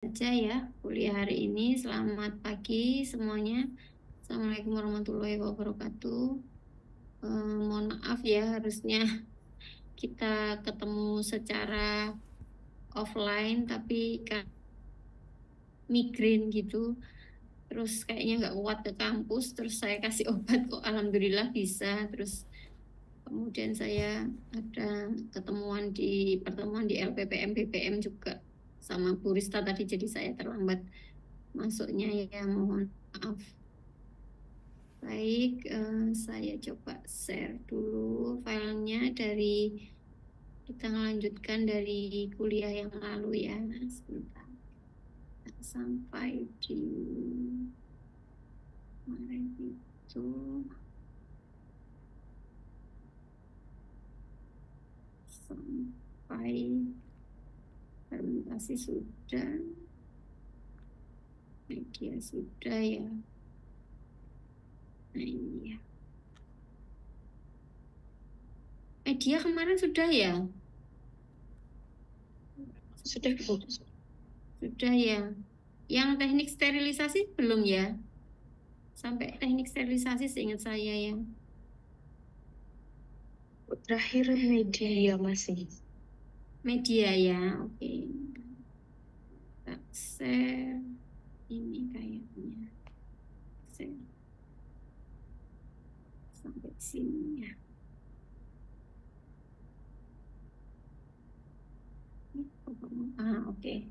Aja ya kuliah hari ini. Selamat pagi semuanya. Assalamualaikum warahmatullahi wabarakatuh. Mohon maaf ya, harusnya kita ketemu secara offline, tapi kan migrain gitu. Terus kayaknya nggak kuat ke kampus. Terus saya kasih obat kok, alhamdulillah bisa. Terus kemudian saya ada pertemuan di LPPM BPM juga sama Bu Rista tadi, jadi saya terlambat masuknya ya, mohon maaf. Baik, saya coba share dulu filenya kita melanjutkan dari kuliah yang lalu ya. Sebentar, sampai di kemarin itu sampai fermentasi sudah, media sudah ya. Nah ini ya. Media kemarin sudah ya? Sudah, Bu. Sudah ya. Yang teknik sterilisasi belum ya? Sampai teknik sterilisasi seingat saya ya. Terakhir media masih. Media ya, oke. Kita share ini kayaknya. Share sampai sini ya. Oke.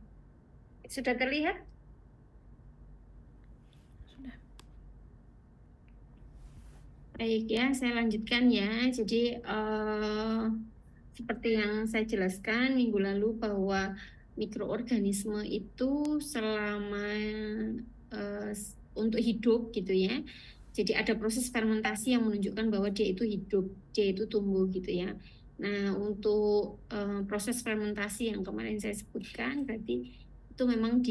Sudah terlihat? Sudah. Baik ya, saya lanjutkan ya. Jadi seperti yang saya jelaskan minggu lalu bahwa mikroorganisme itu selama untuk hidup gitu ya. Jadi ada proses fermentasi yang menunjukkan bahwa dia itu hidup, dia itu tumbuh gitu ya. Nah, untuk proses fermentasi yang kemarin saya sebutkan, berarti itu memang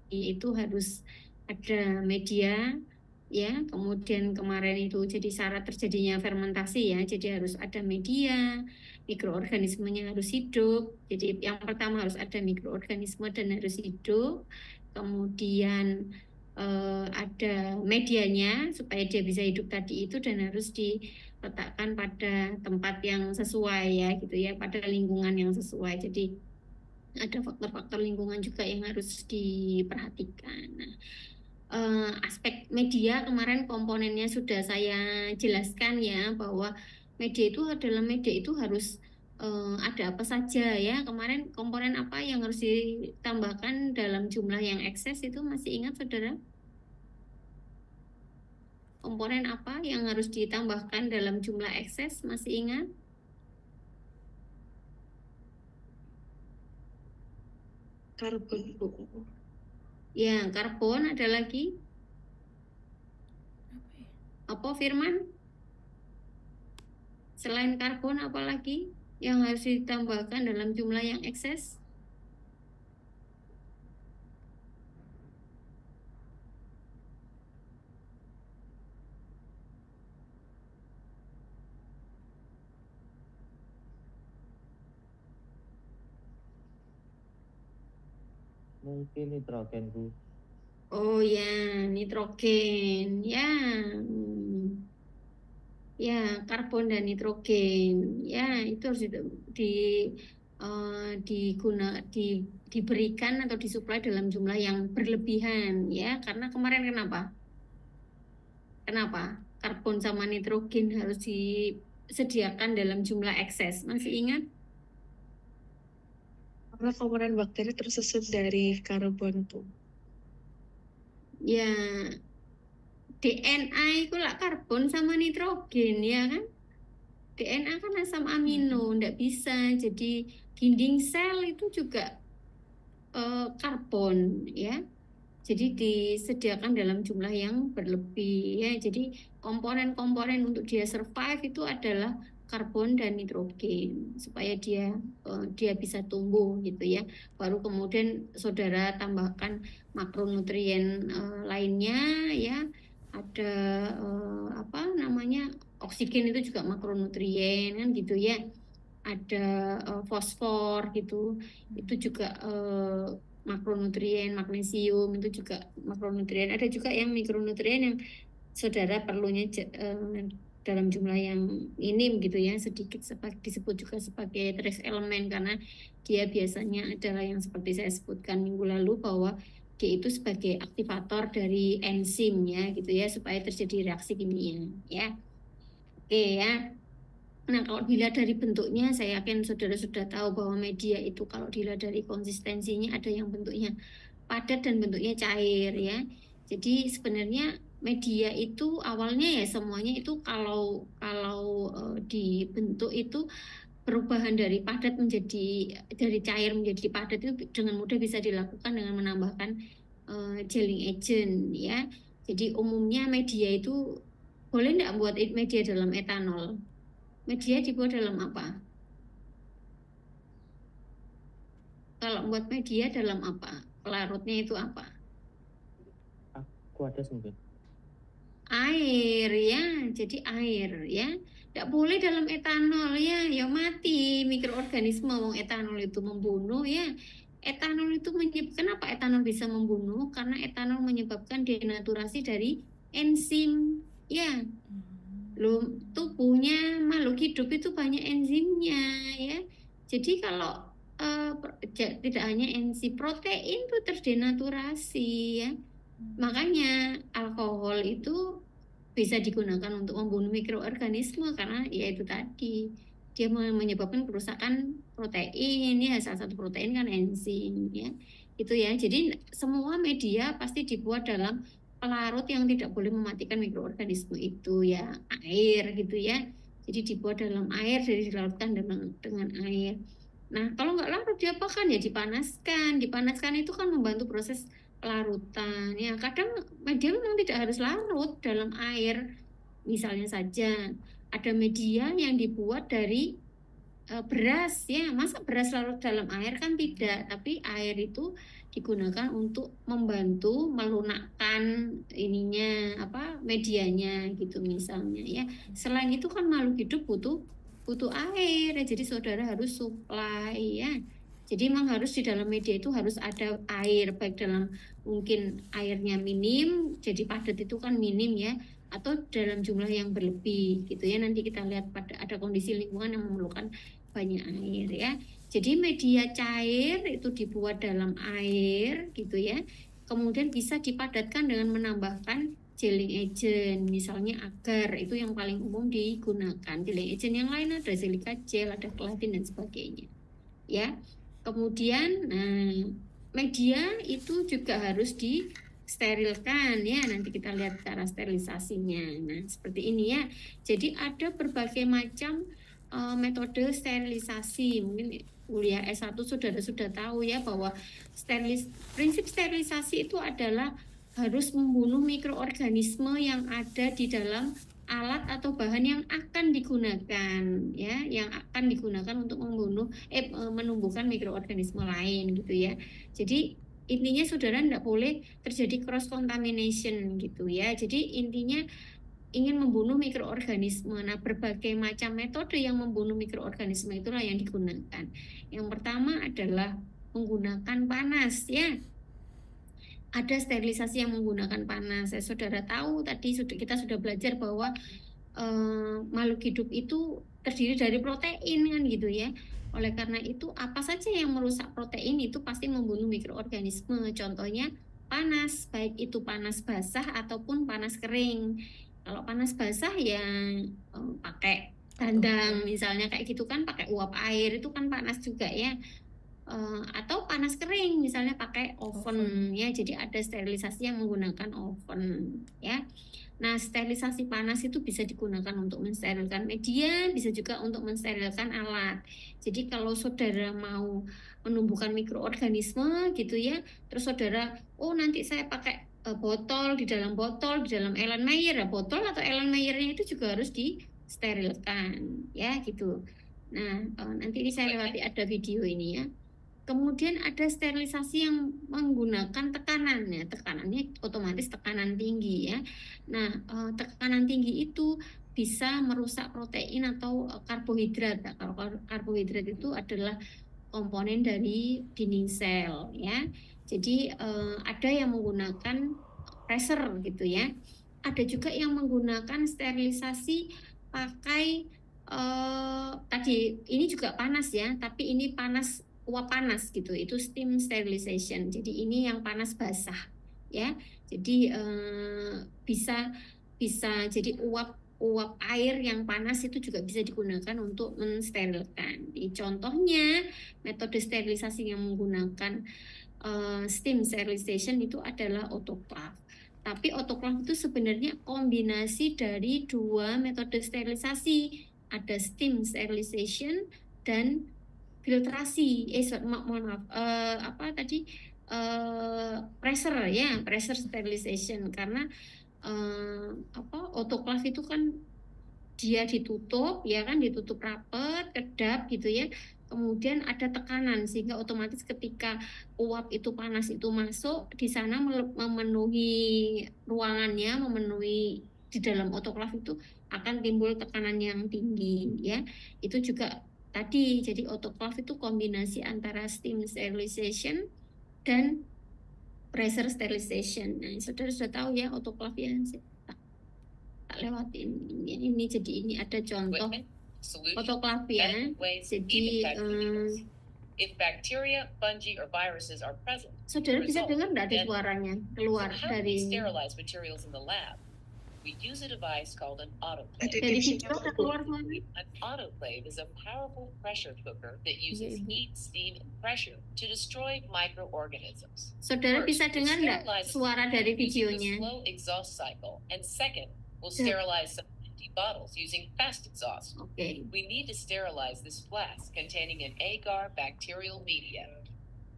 itu harus ada media ya. Kemudian kemarin itu jadi syarat terjadinya fermentasi ya. Jadi harus ada media, mikroorganismenya harus hidup. Jadi yang pertama harus ada mikroorganisme dan harus hidup. Kemudian ada medianya supaya dia bisa hidup tadi itu, dan harus diletakkan pada tempat yang sesuai ya gitu ya, pada lingkungan yang sesuai. Jadi ada faktor-faktor lingkungan juga yang harus diperhatikan. Nah, aspek media kemarin komponennya sudah saya jelaskan ya, bahwa media itu harus ada apa saja ya. Kemarin komponen apa yang harus ditambahkan dalam jumlah yang ekses itu masih ingat saudara? Komponen apa yang harus ditambahkan dalam jumlah ekses masih ingat? Karbon, Bu. Ya, karbon ada lagi. Apa Firman? Selain karbon apa lagi yang harus ditambahkan dalam jumlah yang ekses? Mungkin nitrogen, Bu. Oh ya, nitrogen. Ya, ya, karbon dan nitrogen. Ya, itu harus di, diguna di diberikan atau disuplai dalam jumlah yang berlebihan ya. Karena kemarin kenapa? Kenapa? Karbon sama nitrogen harus disediakan dalam jumlah ekses. Masih ingat? Karena komponen bakteri tersusun dari karbon, Bu. Ya, DNA itu lah karbon sama nitrogen ya kan? DNA kan asam amino, ndak bisa. Jadi dinding sel itu juga karbon ya. Jadi disediakan dalam jumlah yang berlebih ya. Jadi komponen-komponen untuk dia survive itu adalah karbon dan nitrogen supaya dia bisa tumbuh gitu ya. Baru kemudian saudara tambahkan makronutrien lainnya ya. Ada apa namanya, oksigen itu juga makronutrien kan gitu ya. Ada fosfor gitu, itu juga makronutrien, magnesium itu juga makronutrien. Ada juga yang mikronutrien yang saudara perlunya dalam jumlah yang minim gitu ya, sedikit disebut juga sebagai trace element karena dia biasanya adalah yang seperti saya sebutkan minggu lalu bahwa dia itu sebagai aktivator dari enzim ya gitu ya supaya terjadi reaksi kimia ya. Oke ya. Nah, kalau dilihat dari bentuknya, saya yakin saudara sudah tahu bahwa media itu kalau dilihat dari konsistensinya ada yang bentuknya padat dan bentuknya cair ya. Jadi sebenarnya media itu awalnya ya semuanya itu kalau dibentuk itu perubahan dari padat menjadi dari cair menjadi padat itu dengan mudah bisa dilakukan dengan menambahkan gelling agent ya. Jadi umumnya media itu boleh nggak buat media dalam etanol? Media dibuat dalam apa? Kalau buat media dalam apa? Pelarutnya itu apa? Aqueous mungkin. Air ya, jadi air ya. Tidak boleh dalam etanol ya, ya mati mikroorganisme. Wong etanol itu membunuh ya. Etanol itu kenapa etanol bisa membunuh? Karena etanol menyebabkan denaturasi dari enzim ya. Loh, tubuhnya makhluk hidup itu banyak enzimnya ya. Jadi kalau tidak hanya enzim, protein itu terdenaturasi ya. Makanya alkohol itu bisa digunakan untuk membunuh mikroorganisme karena ya itu tadi dia menyebabkan kerusakan protein ya, salah satu protein kan enzim ya. Itu ya. Jadi semua media pasti dibuat dalam pelarut yang tidak boleh mematikan mikroorganisme itu ya, air gitu ya. Jadi dibuat dalam air, jadi dilarutkan dengan air. Nah, kalau nggak larut diapakan ya dipanaskan. Dipanaskan itu kan membantu proses pelarutan. Ya, kadang media memang tidak harus larut dalam air. Misalnya saja ada media yang dibuat dari beras ya. Masa beras larut dalam air kan tidak, tapi air itu digunakan untuk membantu melunakkan ininya medianya gitu misalnya ya. Selain itu kan makhluk hidup butuh air ya, jadi saudara harus supply ya. Jadi memang harus di dalam media itu harus ada air, baik dalam mungkin airnya minim, jadi padat itu kan minim ya, atau dalam jumlah yang berlebih gitu ya. Nanti kita lihat ada kondisi lingkungan yang memerlukan banyak air ya. Jadi media cair itu dibuat dalam air gitu ya. Kemudian bisa dipadatkan dengan menambahkan gelling agent, misalnya agar itu yang paling umum digunakan. Gelling agent yang lain ada silika gel, ada kelatin dan sebagainya. Ya. Kemudian media itu juga harus disterilkan ya. Nanti kita lihat cara sterilisasinya. Nah, seperti ini ya. Jadi ada berbagai macam metode sterilisasi. Mungkin kuliah S1 saudara sudah tahu ya bahwa prinsip sterilisasi itu adalah harus membunuh mikroorganisme yang ada di dalam alat atau bahan yang akan digunakan ya, yang akan digunakan untuk menumbuhkan mikroorganisme lain gitu ya. Jadi intinya saudara tidak boleh terjadi cross contamination gitu ya. Jadi intinya ingin membunuh mikroorganisme. Nah, berbagai macam metode yang membunuh mikroorganisme itulah yang digunakan. Yang pertama adalah menggunakan panas ya. Ada sterilisasi yang menggunakan panas. Saudara tahu tadi kita sudah belajar bahwa makhluk hidup itu terdiri dari protein kan gitu ya. Oleh karena itu apa saja yang merusak protein itu pasti membunuh mikroorganisme. Contohnya panas, baik itu panas basah ataupun panas kering. Kalau panas basah ya pakai dandang misalnya kayak gitu kan, pakai uap air itu kan panas juga ya. Atau panas kering misalnya pakai oven ya, jadi ada sterilisasi yang menggunakan oven ya. Nah, sterilisasi panas itu bisa digunakan untuk mensterilkan media, bisa juga untuk mensterilkan alat. Jadi kalau saudara mau menumbuhkan mikroorganisme gitu ya, terus saudara nanti saya pakai botol, di dalam Erlenmeyer ya, botol atau Erlenmeyernya itu juga harus disterilkan ya gitu. Nah, nanti ini saya lewati ada video ini ya. Kemudian ada sterilisasi yang menggunakan tekanan ya, tekanannya otomatis tekanan tinggi ya. Nah, tekanan tinggi itu bisa merusak protein atau karbohidrat. Nah, kalau karbohidrat itu adalah komponen dari dinding sel ya. Jadi ada yang menggunakan pressure gitu ya. Ada juga yang menggunakan sterilisasi pakai tadi ini juga panas ya, tapi ini panas uap panas gitu. Itu steam sterilization. Jadi ini yang panas basah ya. Jadi bisa jadi uap air yang panas itu juga bisa digunakan untuk mensterilkan. Contohnya metode sterilisasi yang menggunakan steam sterilization itu adalah autoclave. Tapi autoclave itu sebenarnya kombinasi dari dua metode sterilisasi. Ada steam sterilization dan filtrasi. Mohon maaf. Apa tadi? Pressure ya, pressure sterilization. Karena autoclave itu kan dia ditutup ya kan, ditutup rapat, kedap gitu ya. Kemudian ada tekanan sehingga otomatis ketika uap itu panas itu masuk di sana memenuhi ruangannya, memenuhi di dalam autoclave itu akan timbul tekanan yang tinggi ya. Itu juga tadi jadi autoclave itu kombinasi antara steam sterilization dan pressure sterilization. Nah, saudara sudah tahu ya autoclave ya. Tak lewatin ini jadi ini ada contoh autoclave ya. Jadi if bacteria, fungi, or viruses are present, saudara bisa dengar nggak ada suaranya keluar so how do we dari sterilize materials in the lab? We use a device called an autoclave. dari video keluar suaranya. An autoclave is a powerful pressure cooker that uses heat, steam, and pressure to destroy microorganisms. Saudara bisa dengar nggak suara dari videonya? Slow exhaust cycle, and second, we'll sterilize some empty bottles using fast exhaust. Okay. We need to sterilize this flask containing an agar bacterial media.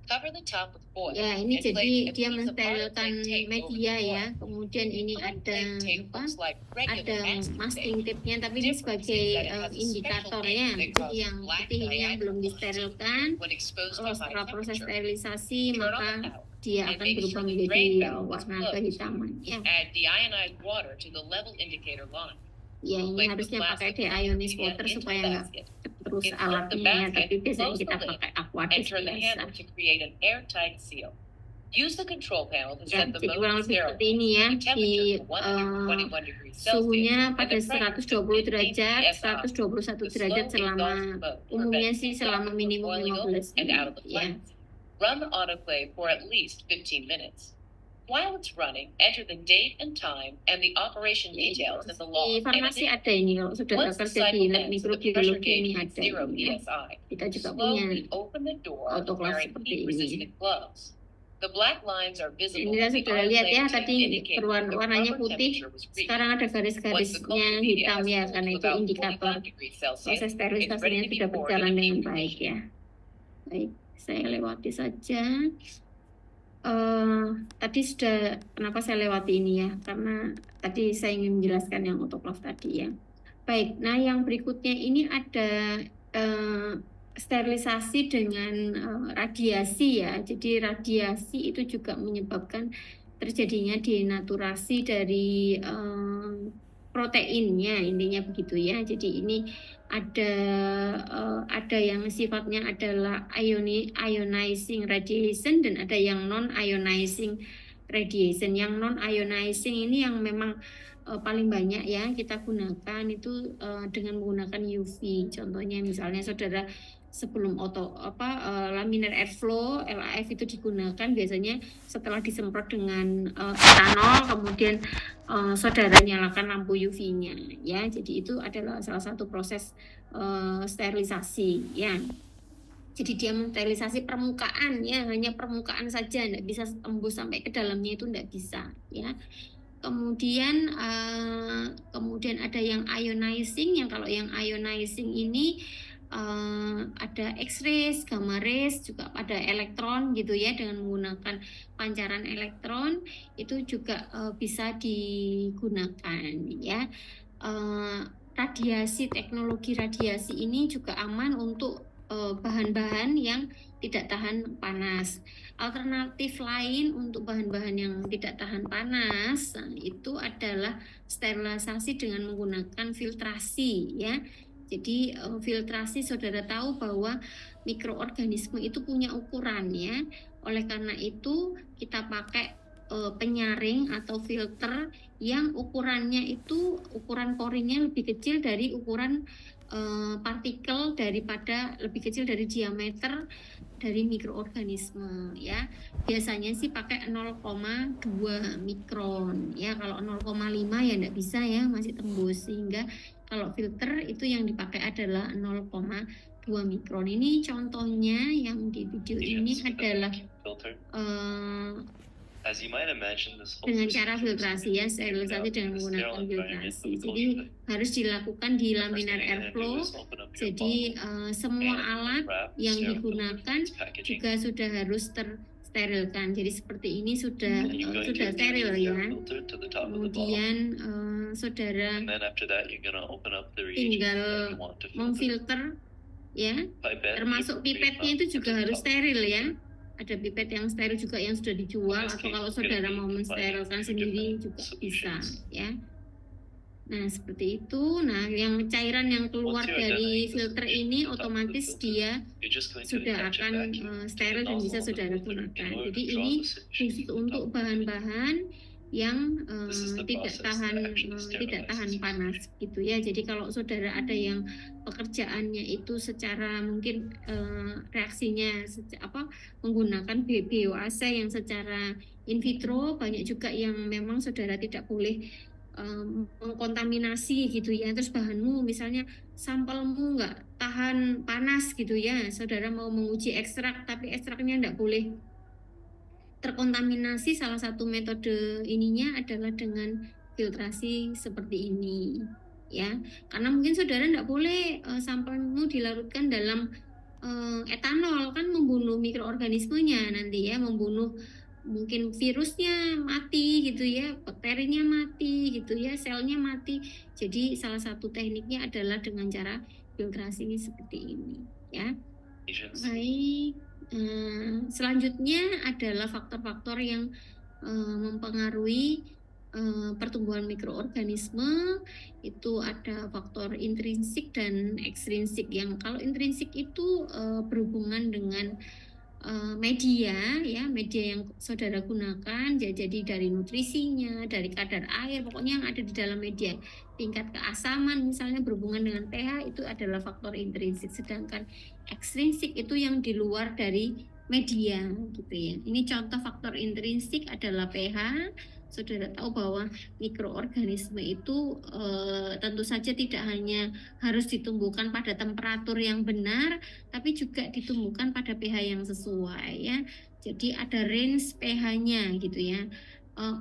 Cover the top with foil. Ya, ini jadi dia mensterilkan media ya. Kemudian ini ada ada masking tape-nya, tapi ini sebagai indikator ya. Jadi yang putih ini yang belum disterilkan. Kalau setelah proses sterilisasi maka dia akan berubah menjadi warna kehitaman. Ya. Add deionized water to the level indicator line. Ya, ini harusnya pakai deionized water supaya nggak terus alatnya ya, tapi biasanya kita pakai aqueous biasa. Use the control panel to Ya, set the jadi kurang mode lebih seperti ini ya, di suhunya pada 120 derajat, 121 derajat selama umumnya sih selama minimum 15 menit. Ya. Run the autoclave for at least 15 minutes. While it's running, enter the date and time and the operation details in the log. Di farmasi ada ini, kalau sudah kerja di lab mikrobiologi ini ada. Ini. Kita juga punya autoclave seperti ini. The black lines are visible. Ini sudah lihat ya tadi warnanya putih, sekarang ada garis-garisnya hitam ya, karena itu indikator proses sterilisasinya sudah berjalan dengan baik ya. Baik, saya lewati saja. Tadi sudah, kenapa saya lewati ini ya, karena tadi saya ingin menjelaskan yang autoclave tadi ya. Baik, nah yang berikutnya ini ada sterilisasi dengan radiasi ya. Jadi radiasi itu juga menyebabkan terjadinya denaturasi dari proteinnya, intinya begitu ya. Jadi ini ada yang sifatnya adalah ionizing radiation dan ada yang non ionizing radiation. Yang non ionizing ini yang memang paling banyak ya kita gunakan itu dengan menggunakan UV. Contohnya misalnya saudara sebelum laminar airflow LAF itu digunakan biasanya setelah disemprot dengan etanol, kemudian saudara nyalakan lampu UV-nya ya. Jadi itu adalah salah satu proses sterilisasi ya. Jadi dia mensterilisasi permukaan ya, hanya permukaan saja, tidak bisa tembus sampai ke dalamnya, itu tidak bisa ya. Kemudian ada yang ionizing, yang kalau yang ionizing ini ada X-rays, gamma rays, juga ada elektron gitu ya, dengan menggunakan pancaran elektron itu juga bisa digunakan ya. Teknologi radiasi ini juga aman untuk bahan-bahan yang tidak tahan panas. Alternatif lain untuk bahan-bahan yang tidak tahan panas itu adalah sterilisasi dengan menggunakan filtrasi ya. Jadi filtrasi, saudara tahu bahwa mikroorganisme itu punya ukuran ya. Oleh karena itu kita pakai penyaring atau filter yang ukurannya itu ukuran poringnya lebih kecil dari ukuran partikel daripada lebih kecil dari diameter dari mikroorganisme ya. Biasanya sih pakai 0,2 mikron ya. Kalau 0,5 ya enggak bisa ya, masih tembus. Sehingga kalau filter itu yang dipakai adalah 0,2 mikron. Ini contohnya yang di video ini adalah As you might imagine, this whole dengan procedure cara is filtrasi ya, sterilisasi dengan menggunakan filtrasi. Jadi harus dilakukan di laminar airflow. Jadi semua alat yang digunakan juga sudah harus tersterilkan. Jadi seperti ini sudah steril ya. Kemudian saudara tinggal memfilter ya. Termasuk pipetnya itu juga harus steril ya. Ada pipet yang steril juga yang sudah dijual, atau kalau saudara mau mensterilkan sendiri juga bisa ya. Nah seperti itu. Nah yang cairan yang keluar dari filter ini otomatis dia sudah akan steril dan bisa saudara gunakan. Jadi ini khusus untuk bahan-bahan yang tidak tahan panas gitu ya. Jadi kalau saudara ada yang pekerjaannya itu secara mungkin reaksinya menggunakan bioasa yang secara in vitro, banyak juga yang memang saudara tidak boleh mengkontaminasi gitu ya. Terus bahanmu misalnya sampelmu nggak tahan panas gitu ya, saudara mau menguji ekstrak tapi ekstraknya nggak boleh terkontaminasi. Salah satu metode ininya adalah dengan filtrasi seperti ini ya, karena mungkin saudara tidak boleh sampelmu dilarutkan dalam etanol, kan membunuh mikroorganismenya nanti ya, membunuh mungkin virusnya mati gitu ya, bakterinya mati gitu ya, selnya mati. Jadi salah satu tekniknya adalah dengan cara filtrasi seperti ini ya. Baik. Selanjutnya adalah faktor-faktor yang mempengaruhi pertumbuhan mikroorganisme. Itu ada faktor intrinsik dan ekstrinsik. Yang kalau intrinsik itu berhubungan dengan media ya, media yang saudara gunakan, jadi dari nutrisinya, dari kadar air, pokoknya yang ada di dalam media. Tingkat keasaman misalnya berhubungan dengan pH, itu adalah faktor intrinsik. Sedangkan ekstrinsik itu yang di luar dari media gitu ya. Ini contoh faktor intrinsik adalah pH. Saudara tahu bahwa mikroorganisme itu tentu saja tidak hanya harus ditumbuhkan pada temperatur yang benar, tapi juga ditumbuhkan pada pH yang sesuai ya. Jadi ada range pH-nya gitu ya.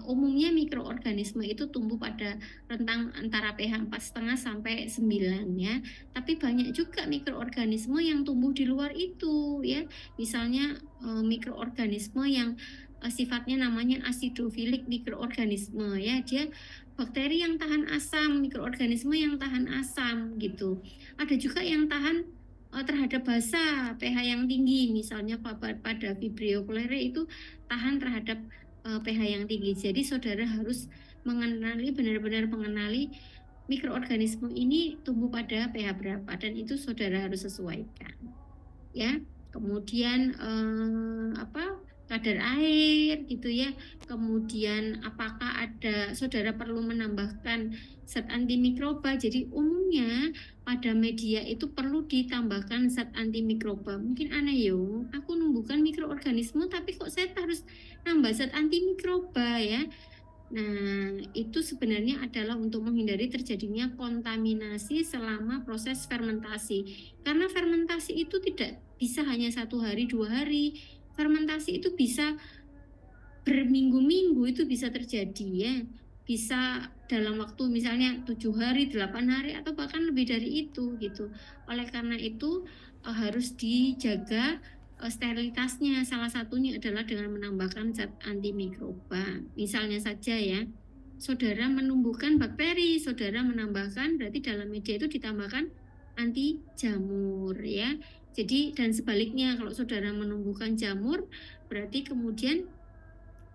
Umumnya mikroorganisme itu tumbuh pada rentang antara pH 4,5 sampai 9 ya. Tapi banyak juga mikroorganisme yang tumbuh di luar itu ya. Misalnya mikroorganisme yang sifatnya namanya acidophilic mikroorganisme ya. Dia bakteri yang tahan asam, mikroorganisme yang tahan asam gitu. Ada juga yang tahan terhadap basa, pH yang tinggi, misalnya pada Vibrio chlerae itu tahan terhadap pH yang tinggi. Jadi saudara harus benar-benar mengenali mikroorganisme ini tumbuh pada pH berapa, dan itu saudara harus sesuaikan ya. Kemudian kadar air gitu ya. Kemudian apakah saudara perlu menambahkan zat antimikroba. Jadi umumnya pada media itu perlu ditambahkan zat antimikroba. Mungkin aneh yo, aku numbuhkan mikroorganisme tapi kok saya harus nambah zat antimikroba ya. Nah, itu sebenarnya adalah untuk menghindari terjadinya kontaminasi selama proses fermentasi. Karena fermentasi itu tidak bisa hanya 1 hari, 2 hari. Fermentasi itu bisa berminggu-minggu, itu bisa terjadi ya. Bisa dalam waktu misalnya 7 hari, 8 hari, atau bahkan lebih dari itu gitu. Oleh karena itu harus dijaga sterilitasnya. Salah satunya adalah dengan menambahkan zat antimikroba. Misalnya saja ya, saudara menumbuhkan bakteri, saudara menambahkan, berarti dalam media itu ditambahkan anti jamur ya. Jadi dan sebaliknya, kalau saudara menumbuhkan jamur, berarti kemudian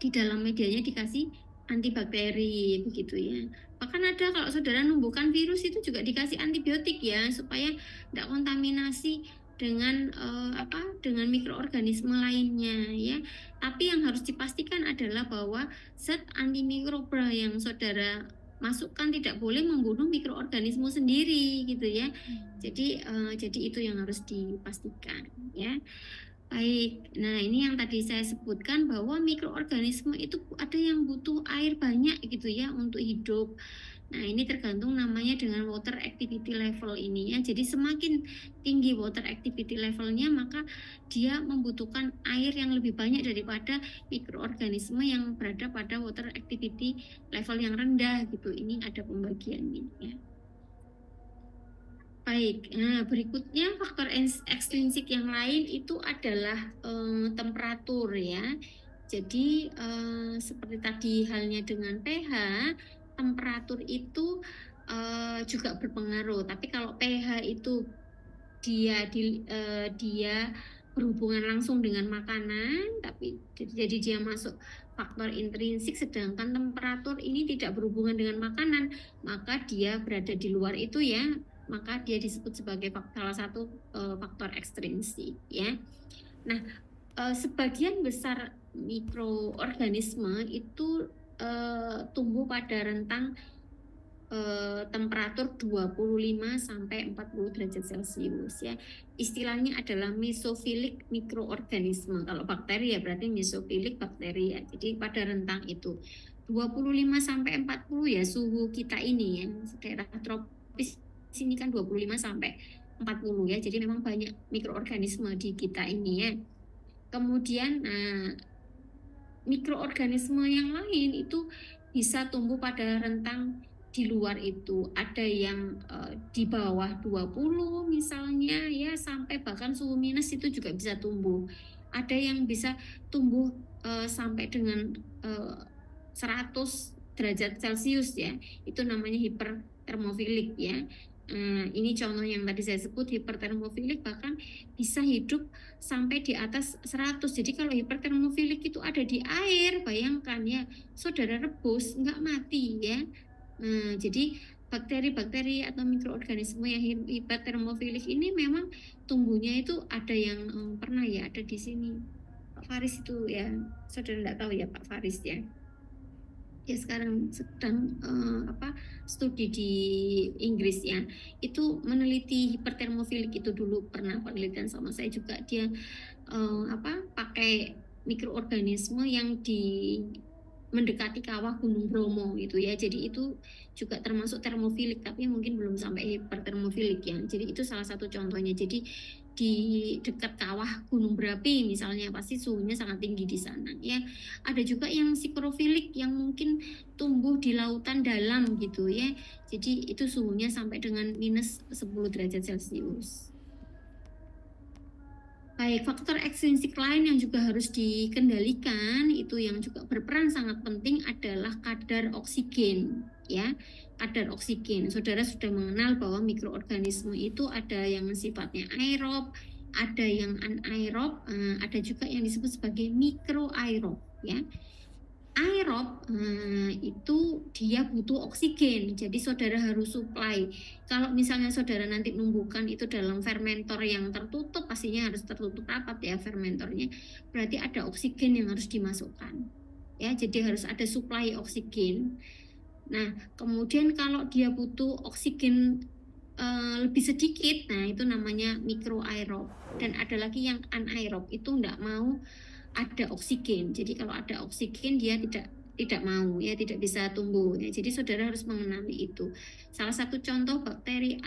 di dalam medianya dikasih antibakteri begitu ya. Bahkan ada kalau saudara menumbuhkan virus itu juga dikasih antibiotik ya, supaya tidak kontaminasi dengan mikroorganisme lainnya ya. Tapi yang harus dipastikan adalah bahwa zat antimikroba yang saudara masukkan tidak boleh membunuh mikroorganisme sendiri gitu ya. Jadi itu yang harus dipastikan ya. Baik, nah ini yang tadi saya sebutkan bahwa mikroorganisme itu ada yang butuh air banyak gitu ya untuk hidup. Nah ini tergantung namanya dengan water activity level ini ya. Jadi semakin tinggi water activity levelnya maka dia membutuhkan air yang lebih banyak daripada mikroorganisme yang berada pada water activity level yang rendah gitu. Ini ada pembagiannya ya. Baik, nah berikutnya faktor ekstrinsik yang lain itu adalah temperatur ya. Jadi seperti tadi halnya dengan pH, temperatur itu juga berpengaruh. Tapi kalau pH itu dia berhubungan langsung dengan makanan, tapi jadi dia masuk faktor intrinsik, sedangkan temperatur ini tidak berhubungan dengan makanan, maka dia berada di luar itu ya. Maka dia disebut sebagai salah satu faktor ekstrinsik ya. Nah, sebagian besar mikroorganisme itu tumbuh pada rentang temperatur 25 sampai 40 derajat Celcius ya. Istilahnya adalah mesofilik mikroorganisme. Kalau bakteri ya berarti mesofilik bakteri ya. Jadi pada rentang itu 25 sampai 40 ya suhu kita ini ya. Daerah tropis sini kan 25 sampai 40 ya. Jadi memang banyak mikroorganisme di kita ini ya. Kemudian mikroorganisme yang lain itu bisa tumbuh pada rentang di luar itu. Ada yang di bawah 20 misalnya ya, sampai bahkan suhu minus itu juga bisa tumbuh. Ada yang bisa tumbuh sampai dengan 100 derajat Celcius ya. Itu namanya hipertermofilik ya. Ini contoh yang tadi saya sebut hipertermofilik, bahkan bisa hidup sampai di atas 100. Jadi kalau hipertermofilik itu ada di air, bayangkan ya, saudara rebus nggak mati ya. Jadi bakteri-bakteri atau mikroorganisme yang hipertermofilik ini memang tumbuhnya itu ada yang pernah ya ada di sini Pak Faris itu ya, saudara nggak tahu ya Pak Faris ya. Dia sekarang sedang studi di Inggris ya, itu meneliti hipertermofilik itu dulu pernah penelitian sama saya juga. Dia pakai mikroorganisme yang mendekati kawah Gunung Bromo itu ya. Jadi itu juga termasuk termofilik tapi mungkin belum sampai hipertermofilik ya. Jadi itu salah satu contohnya. Jadi di dekat kawah gunung berapi misalnya pasti suhunya sangat tinggi di sana ya. Ada juga yang sikrofilik yang mungkin tumbuh di lautan dalam gitu ya. Jadi itu suhunya sampai dengan minus 10 derajat Celcius. Baik, faktor ekstrinsik lain yang juga harus dikendalikan itu yang juga berperan sangat penting adalah kadar oksigen ya. Kadar oksigen. Saudara sudah mengenal bahwa mikroorganisme itu ada yang sifatnya aerob, ada yang anaerob, ada juga yang disebut sebagai mikroaerob ya. Aerob itu dia butuh oksigen, jadi saudara harus supply. Kalau misalnya saudara nanti numbuhkan itu dalam fermentor yang tertutup, pastinya harus tertutup rapat ya fermentornya, berarti ada oksigen yang harus dimasukkan ya, jadi harus ada supply oksigen. Nah kemudian kalau dia butuh oksigen lebih sedikit, nah itu namanya mikroaerob. Dan ada lagi yang anaerob, itu enggak mau ada oksigen. Jadi kalau ada oksigen dia tidak mau ya, tidak bisa tumbuh ya. Jadi saudara harus mengenali itu. Salah satu contoh bakteri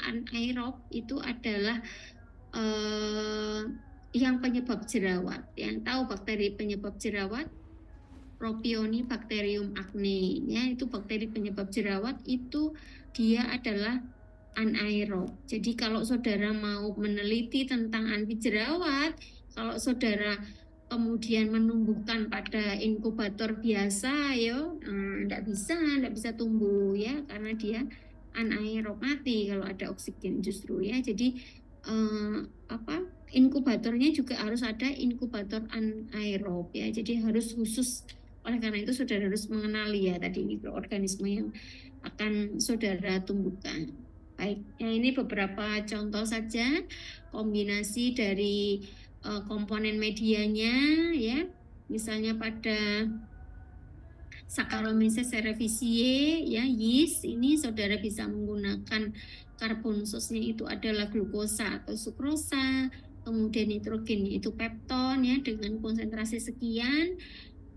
anaerob itu adalah yang penyebab jerawat. Yang tahu bakteri penyebab jerawat? Propionibacterium acne ya, itu bakteri penyebab jerawat, itu dia adalah anaerob. Jadi kalau saudara mau meneliti tentang anti jerawat, kalau saudara kemudian menumbuhkan pada inkubator biasa ya enggak bisa tumbuh ya, karena dia anaerob, mati kalau ada oksigen justru ya. Jadi inkubatornya juga harus ada inkubator anaerob ya, jadi harus khusus. Oleh karena itu saudara harus mengenali ya tadi mikroorganisme yang akan saudara tumbuhkan. Baik, ya ini beberapa contoh saja kombinasi dari komponen medianya ya. Misalnya pada Saccharomyces cerevisiae ya, yeast ini saudara bisa menggunakan karbon source-nya itu adalah glukosa atau sukrosa, kemudian nitrogennya itu pepton ya dengan konsentrasi sekian.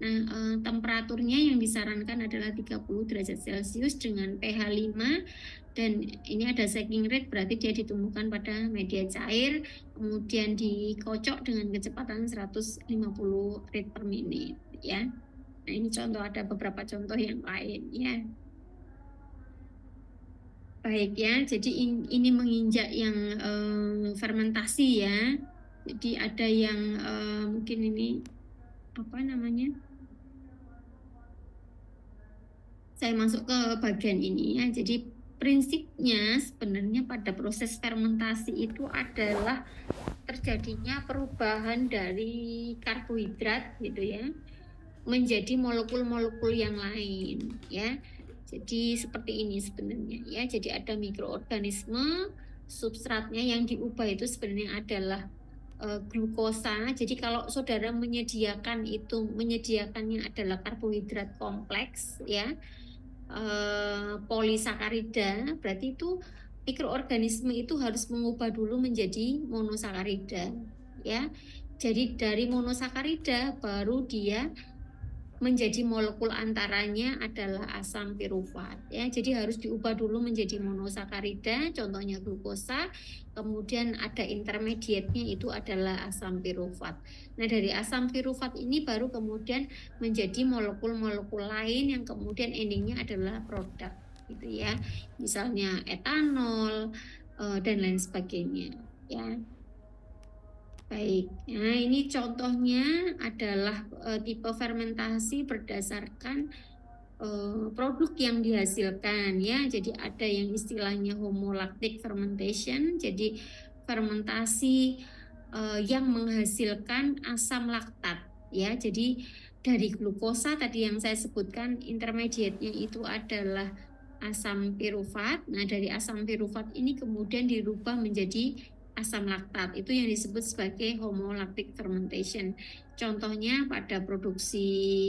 Nah, temperaturnya yang disarankan adalah 30 derajat Celcius dengan pH 5 dan ini ada shaking rate, berarti dia ditemukan pada media cair, kemudian dikocok dengan kecepatan 150 rate per menit ya. Nah, ini contoh, ada beberapa contoh yang lain ya. Baik ya, jadi ini menginjak yang fermentasi ya. Jadi ada yang mungkin ini apa namanya? Saya masuk ke bagian ini ya. Jadi prinsipnya sebenarnya pada proses fermentasi itu adalah terjadinya perubahan dari karbohidrat gitu ya menjadi molekul-molekul yang lain ya. Jadi seperti ini sebenarnya ya. Jadi ada mikroorganisme, substratnya yang diubah itu sebenarnya adalah glukosa. Jadi kalau saudara menyediakannya adalah karbohidrat kompleks ya, polisakarida, berarti itu mikroorganisme itu harus mengubah dulu menjadi monosakarida ya. Jadi dari monosakarida baru dia menjadi molekul antaranya adalah asam pirufat ya. Jadi harus diubah dulu menjadi monosakarida, contohnya glukosa. Kemudian ada intermediate-nya itu adalah asam pirufat. Nah, dari asam pirufat ini baru kemudian menjadi molekul-molekul lain yang kemudian endingnya adalah produk gitu ya. Misalnya etanol dan lain sebagainya ya. Baik, nah ini contohnya adalah tipe fermentasi berdasarkan produk yang dihasilkan ya. Jadi ada yang istilahnya homolactic fermentation, jadi fermentasi yang menghasilkan asam laktat ya. Jadi dari glukosa tadi yang saya sebutkan, intermediate-nya itu adalah asam pirufat. Nah, dari asam pirufat ini kemudian dirubah menjadi asam laktat, itu yang disebut sebagai homolactic fermentation. Contohnya pada produksi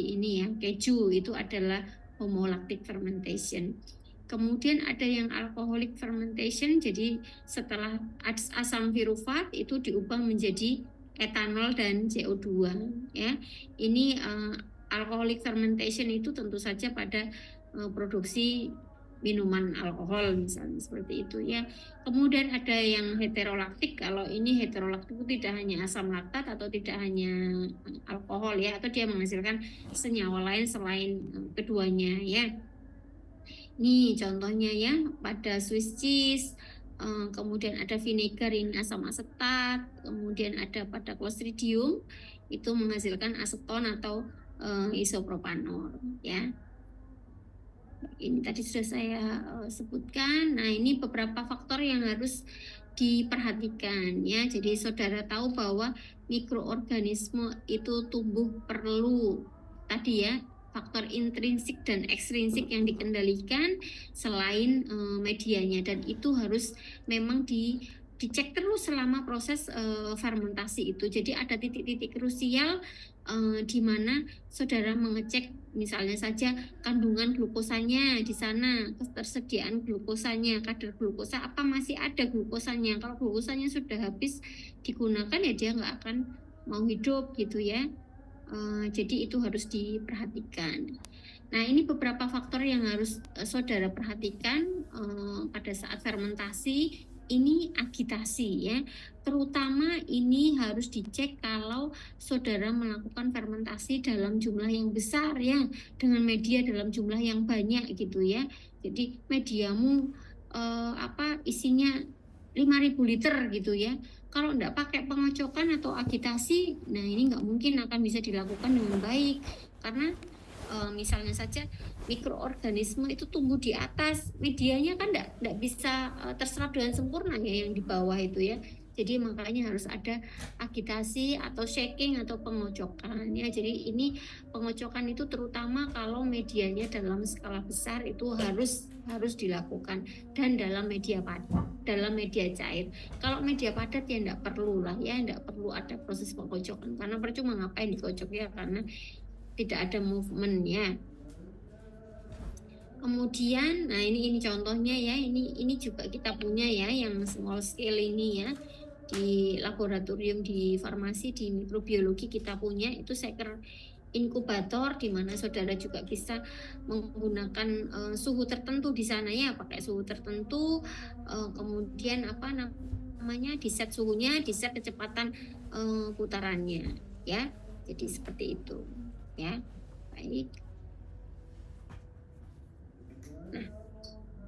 ini ya, keju itu adalah homolactic fermentation. Kemudian ada yang alcoholic fermentation, jadi setelah asam pirufat itu diubah menjadi etanol dan CO2 ya. Ini alcoholic fermentation itu tentu saja pada produksi minuman alkohol misalnya seperti itu ya. Kemudian ada yang heterolaktik. Kalau ini heterolaktik itu tidak hanya asam laktat atau tidak hanya alkohol ya, atau dia menghasilkan senyawa lain selain keduanya ya. Ini contohnya ya, pada Swiss cheese, kemudian ada vinegar ini asam asetat, kemudian ada pada Clostridium itu menghasilkan aseton atau isopropanol ya. Ini tadi sudah saya sebutkan. Nah, ini beberapa faktor yang harus diperhatikan ya. Jadi saudara tahu bahwa mikroorganisme itu tumbuh perlu tadi ya, faktor intrinsik dan ekstrinsik yang dikendalikan selain medianya, dan itu harus memang dicek terus selama proses fermentasi itu. Jadi ada titik-titik krusial di mana saudara mengecek misalnya saja kandungan glukosanya di sana, ketersediaan glukosanya, kadar glukosa apa masih ada glukosanya. Kalau glukosanya sudah habis digunakan ya dia nggak akan mau hidup gitu ya. Jadi itu harus diperhatikan. Nah, ini beberapa faktor yang harus saudara perhatikan pada saat fermentasi. Ini agitasi ya, terutama ini harus dicek kalau saudara melakukan fermentasi dalam jumlah yang besar ya, dengan media dalam jumlah yang banyak gitu ya. Jadi mediamu isinya 5.000 liter gitu ya. Kalau enggak pakai pengocokan atau agitasi, nah ini nggak mungkin akan bisa dilakukan dengan baik, karena misalnya saja mikroorganisme itu tumbuh di atas, medianya kan enggak bisa terserap dengan sempurna ya yang di bawah itu ya. Jadi makanya harus ada agitasi atau shaking atau pengocokan ya. Jadi ini pengocokan itu terutama kalau medianya dalam skala besar itu harus dilakukan, dan dalam media padat, dalam media cair. Kalau media padat ya enggak perlu lah ya, enggak perlu ada proses pengocokan karena percuma ngapain dikocok ya, karena tidak ada movementnya. Kemudian, nah ini contohnya ya, ini juga kita punya ya, yang small scale ini ya, di laboratorium di farmasi, di mikrobiologi kita punya itu shaker inkubator, di mana saudara juga bisa menggunakan suhu tertentu di sana ya, pakai suhu tertentu, kemudian apa namanya, di set suhunya, di set kecepatan putarannya ya. Jadi seperti itu ya. Baik. Nah,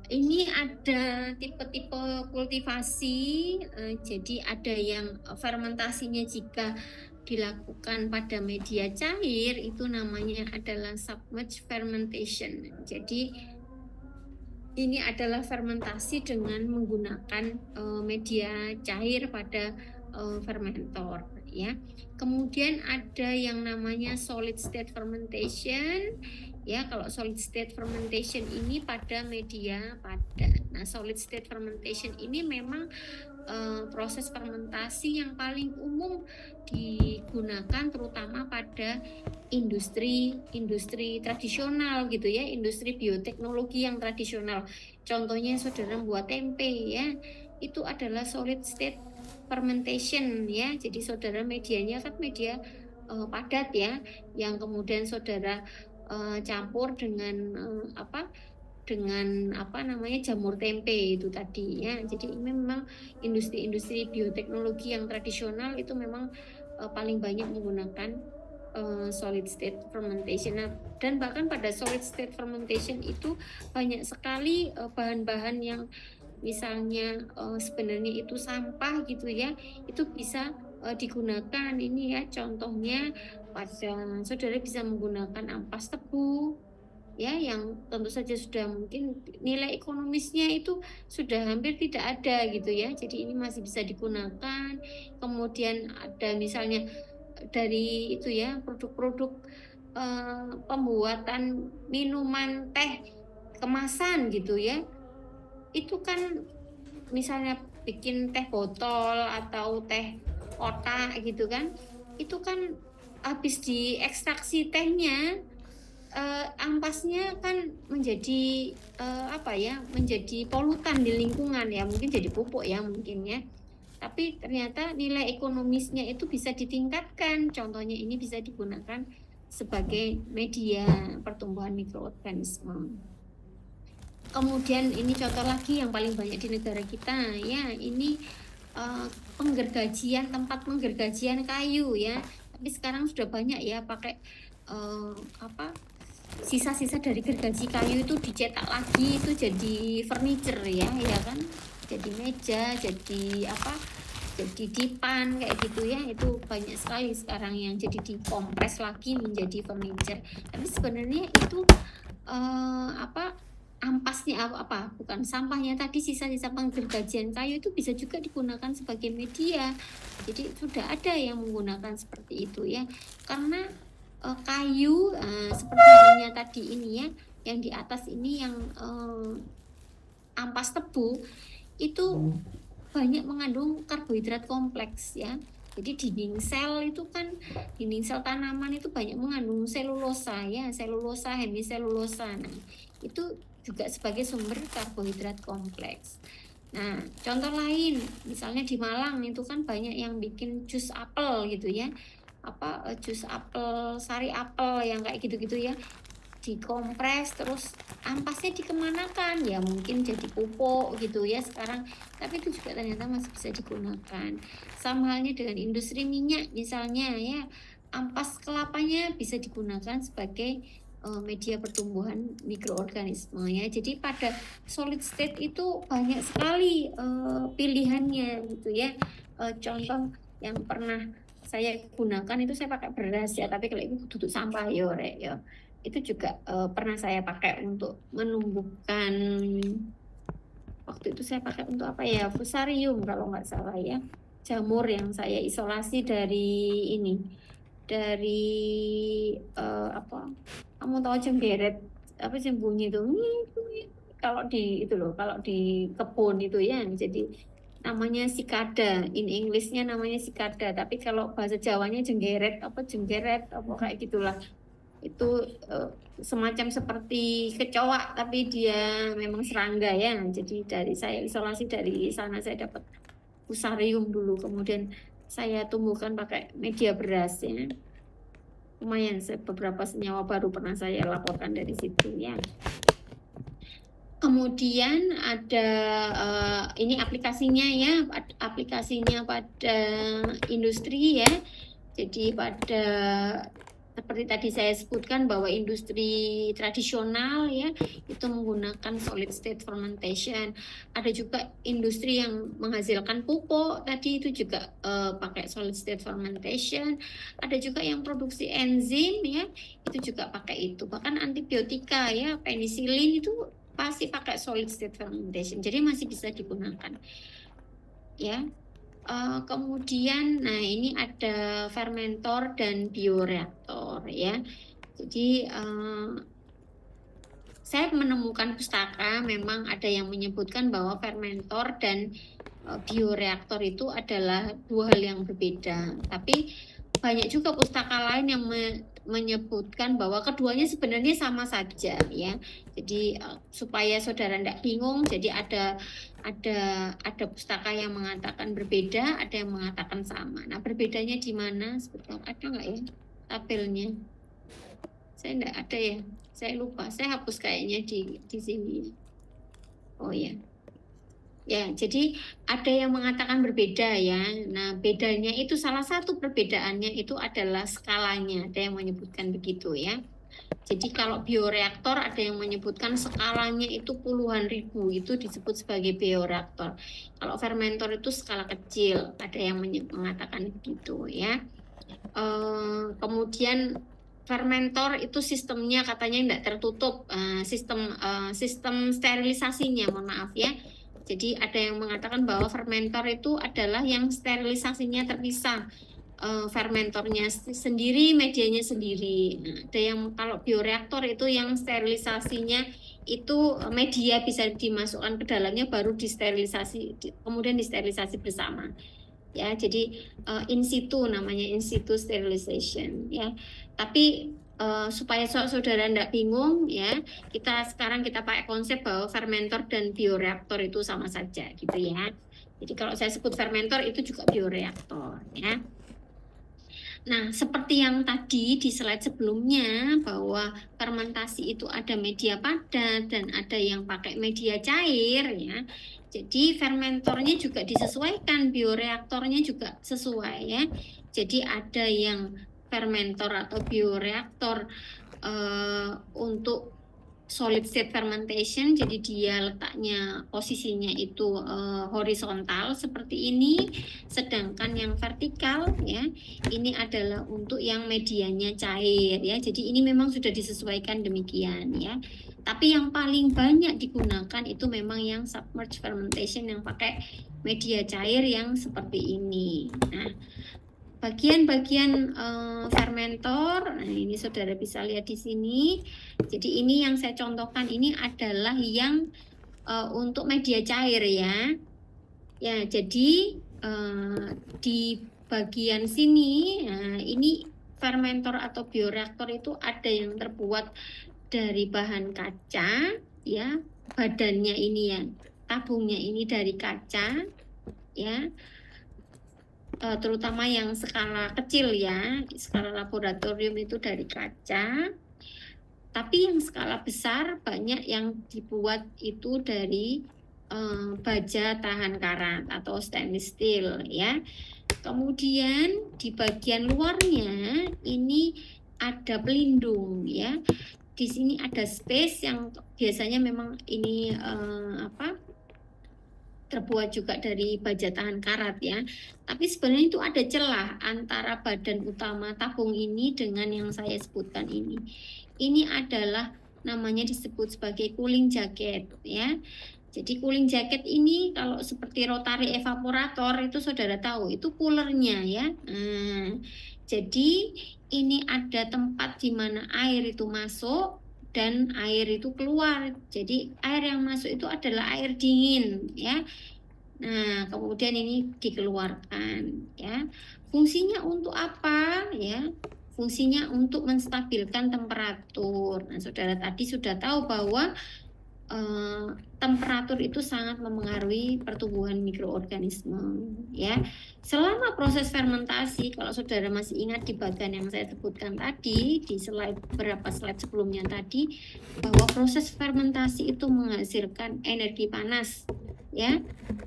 ini ada tipe-tipe kultivasi, jadi ada yang fermentasinya jika dilakukan pada media cair itu namanya adalah submerged fermentation. Jadi ini adalah fermentasi dengan menggunakan media cair pada fermentor ya. Kemudian ada yang namanya solid state fermentation. Ya, kalau solid state fermentation ini pada media padat. Nah, solid state fermentation ini memang proses fermentasi yang paling umum digunakan terutama pada industri tradisional gitu ya, industri bioteknologi yang tradisional. Contohnya saudara membuat tempe ya, itu adalah solid state fermentation ya. Jadi saudara medianya kan media padat ya, yang kemudian saudara campur dengan jamur tempe itu tadi ya. Jadi ini memang industri bioteknologi yang tradisional itu memang paling banyak menggunakan solid state fermentation. Nah, dan bahkan pada solid state fermentation itu banyak sekali bahan-bahan yang misalnya sebenarnya itu sampah gitu ya, itu bisa digunakan. Ini ya contohnya, pada saudara bisa menggunakan ampas tebu ya, yang tentu saja sudah mungkin nilai ekonomisnya itu sudah hampir tidak ada gitu ya. Jadi ini masih bisa digunakan. Kemudian ada misalnya dari itu ya, produk-produk pembuatan minuman teh kemasan gitu ya. Itu kan misalnya bikin teh botol atau teh kotak gitu kan. Itu kan habis diekstraksi tehnya, ampasnya kan menjadi menjadi polutan di lingkungan ya, mungkin jadi pupuk ya mungkin ya. Tapi ternyata nilai ekonomisnya itu bisa ditingkatkan. Contohnya ini bisa digunakan sebagai media pertumbuhan mikroorganisme. Kemudian ini contoh lagi yang paling banyak di negara kita ya, ini tempat penggergajian kayu ya. Tapi sekarang sudah banyak ya pakai sisa-sisa dari gergaji kayu itu dicetak lagi, itu jadi furniture ya kan, jadi meja, jadi dipan kayak gitu ya. Itu banyak sekali sekarang yang jadi dikompres lagi menjadi furniture. Tapi sebenarnya itu ampasnya bukan sampahnya tadi, sisa-sisa penggergajian kayu itu bisa juga digunakan sebagai media. Jadi sudah ada yang menggunakan seperti itu ya, karena kayu seperti halnya tadi ini ya, yang di atas ini yang ampas tebu itu banyak mengandung karbohidrat kompleks ya. Jadi dinding sel tanaman itu banyak mengandung selulosa ya, selulosa, hemiselulosa. Nah, itu juga sebagai sumber karbohidrat kompleks. Nah, contoh lain, misalnya di Malang itu kan banyak yang bikin jus apel gitu ya. Jus apel, sari apel yang kayak gitu-gitu ya. Dikompres terus ampasnya dikemanakan ya, mungkin jadi pupuk gitu ya sekarang, tapi itu juga ternyata masih bisa digunakan. Sama halnya dengan industri minyak misalnya ya, ampas kelapanya bisa digunakan sebagai media pertumbuhan mikroorganisme ya. Jadi pada solid state itu banyak sekali pilihannya gitu ya. Contoh yang pernah saya gunakan itu saya pakai beras ya, tapi kalau itu duduk sampah ya itu juga pernah saya pakai untuk menumbuhkan, waktu itu saya pakai untuk fusarium kalau nggak salah ya. jamur yang saya isolasi dari ini, dari apa? Kamu tahu jenggeret apa sih bunyi itu? Kalau di itu loh, kalau di kebun itu ya, jadi namanya sikada, in Englishnya namanya sikada, tapi kalau bahasa Jawanya jenggeret apa kayak gitulah. Itu semacam seperti kecoak tapi dia memang serangga ya. Jadi saya isolasi dari sana, saya dapat fusarium dulu, kemudian saya tumbuhkan pakai media beras ya. Lumayan beberapa senyawa baru pernah saya laporkan dari situ ya. Kemudian ada ini aplikasinya ya, aplikasinya pada industri ya. Jadi pada seperti tadi saya sebutkan bahwa industri tradisional ya itu menggunakan solid state fermentation. Ada juga industri yang menghasilkan pupuk tadi itu juga pakai solid state fermentation. Ada juga yang produksi enzim ya itu juga pakai itu. Bahkan antibiotika ya, penicillin itu pasti pakai solid state fermentation. Jadi masih bisa digunakan ya. Kemudian, nah ini ada fermentor dan bioreaktor ya. Jadi saya menemukan pustaka memang ada yang menyebutkan bahwa fermentor dan bioreaktor itu adalah dua hal yang berbeda. Tapi banyak juga pustaka lain yang menyebutkan bahwa keduanya sebenarnya sama saja ya. Jadi supaya saudara tidak bingung, jadi ada pustaka yang mengatakan berbeda, ada yang mengatakan sama. Nah, berbedanya di mana? Sebentar, ada nggak ya tabelnya? Saya enggak ada ya. Saya lupa. Saya hapus kayaknya di sini. Oh ya. Ya, jadi ada yang mengatakan berbeda ya. Nah, bedanya itu salah satu perbedaannya itu adalah skalanya. Ada yang menyebutkan begitu ya. Jadi kalau bioreaktor ada yang menyebutkan skalanya itu puluhan ribu, itu disebut sebagai bioreaktor. Kalau fermentor itu skala kecil, ada yang mengatakan begitu ya. Kemudian fermentor itu sistemnya katanya tidak tertutup, sistem sterilisasinya, mohon maaf ya. Jadi ada yang mengatakan bahwa fermentor itu adalah yang sterilisasinya terpisah, fermentornya sendiri, medianya sendiri. Nah, ada yang kalau bioreaktor itu yang sterilisasinya itu media bisa dimasukkan ke dalamnya baru disterilisasi, kemudian disterilisasi bersama. Ya, jadi in situ namanya, in situ sterilization ya. Tapi supaya saudara tidak bingung ya, sekarang kita pakai konsep bahwa fermentor dan bioreaktor itu sama saja gitu ya. Jadi kalau saya sebut fermentor itu juga bioreaktor ya. Nah, seperti yang tadi di slide sebelumnya bahwa fermentasi itu ada media padat dan ada yang pakai media cair ya. Jadi fermentornya juga disesuaikan, bioreaktornya juga sesuai ya. Jadi ada yang fermentor atau bioreaktor untuk solid state fermentation, jadi dia letaknya posisinya itu horizontal seperti ini, sedangkan yang vertikal ya ini adalah untuk yang medianya cair ya. Jadi ini memang sudah disesuaikan demikian ya. Tapi yang paling banyak digunakan itu memang yang submerged fermentation yang pakai media cair yang seperti ini. Nah, bagian-bagian fermentor, nah ini saudara bisa lihat di sini. Jadi ini yang saya contohkan ini adalah yang untuk media cair ya. Ya, jadi di bagian sini, nah, ini fermentor atau bioreaktor itu ada yang terbuat dari bahan kaca, ya, badannya ini ya, tabungnya ini dari kaca, ya. Terutama yang skala kecil ya, skala laboratorium itu dari kaca. Tapi yang skala besar banyak yang dibuat itu dari baja tahan karat atau stainless steel ya. Kemudian di bagian luarnya ini ada pelindung ya. Di sini ada space yang biasanya memang ini terbuat juga dari baja tahan karat ya. Tapi sebenarnya itu ada celah antara badan utama tabung ini dengan yang saya sebutkan ini. Ini adalah namanya disebut sebagai cooling jacket ya. Jadi cooling jacket ini kalau seperti rotary evaporator itu saudara tahu itu coolernya ya. Jadi ini ada tempat di mana air itu masuk dan air itu keluar. Jadi air yang masuk itu adalah air dingin ya. Nah, kemudian ini dikeluarkan ya. Fungsinya untuk apa ya? Fungsinya untuk menstabilkan temperatur. Nah, saudara tadi sudah tahu bahwa temperatur itu sangat memengaruhi pertumbuhan mikroorganisme ya. Selama proses fermentasi, kalau saudara masih ingat di bagian yang saya sebutkan tadi di beberapa slide sebelumnya tadi, bahwa proses fermentasi itu menghasilkan energi panas ya.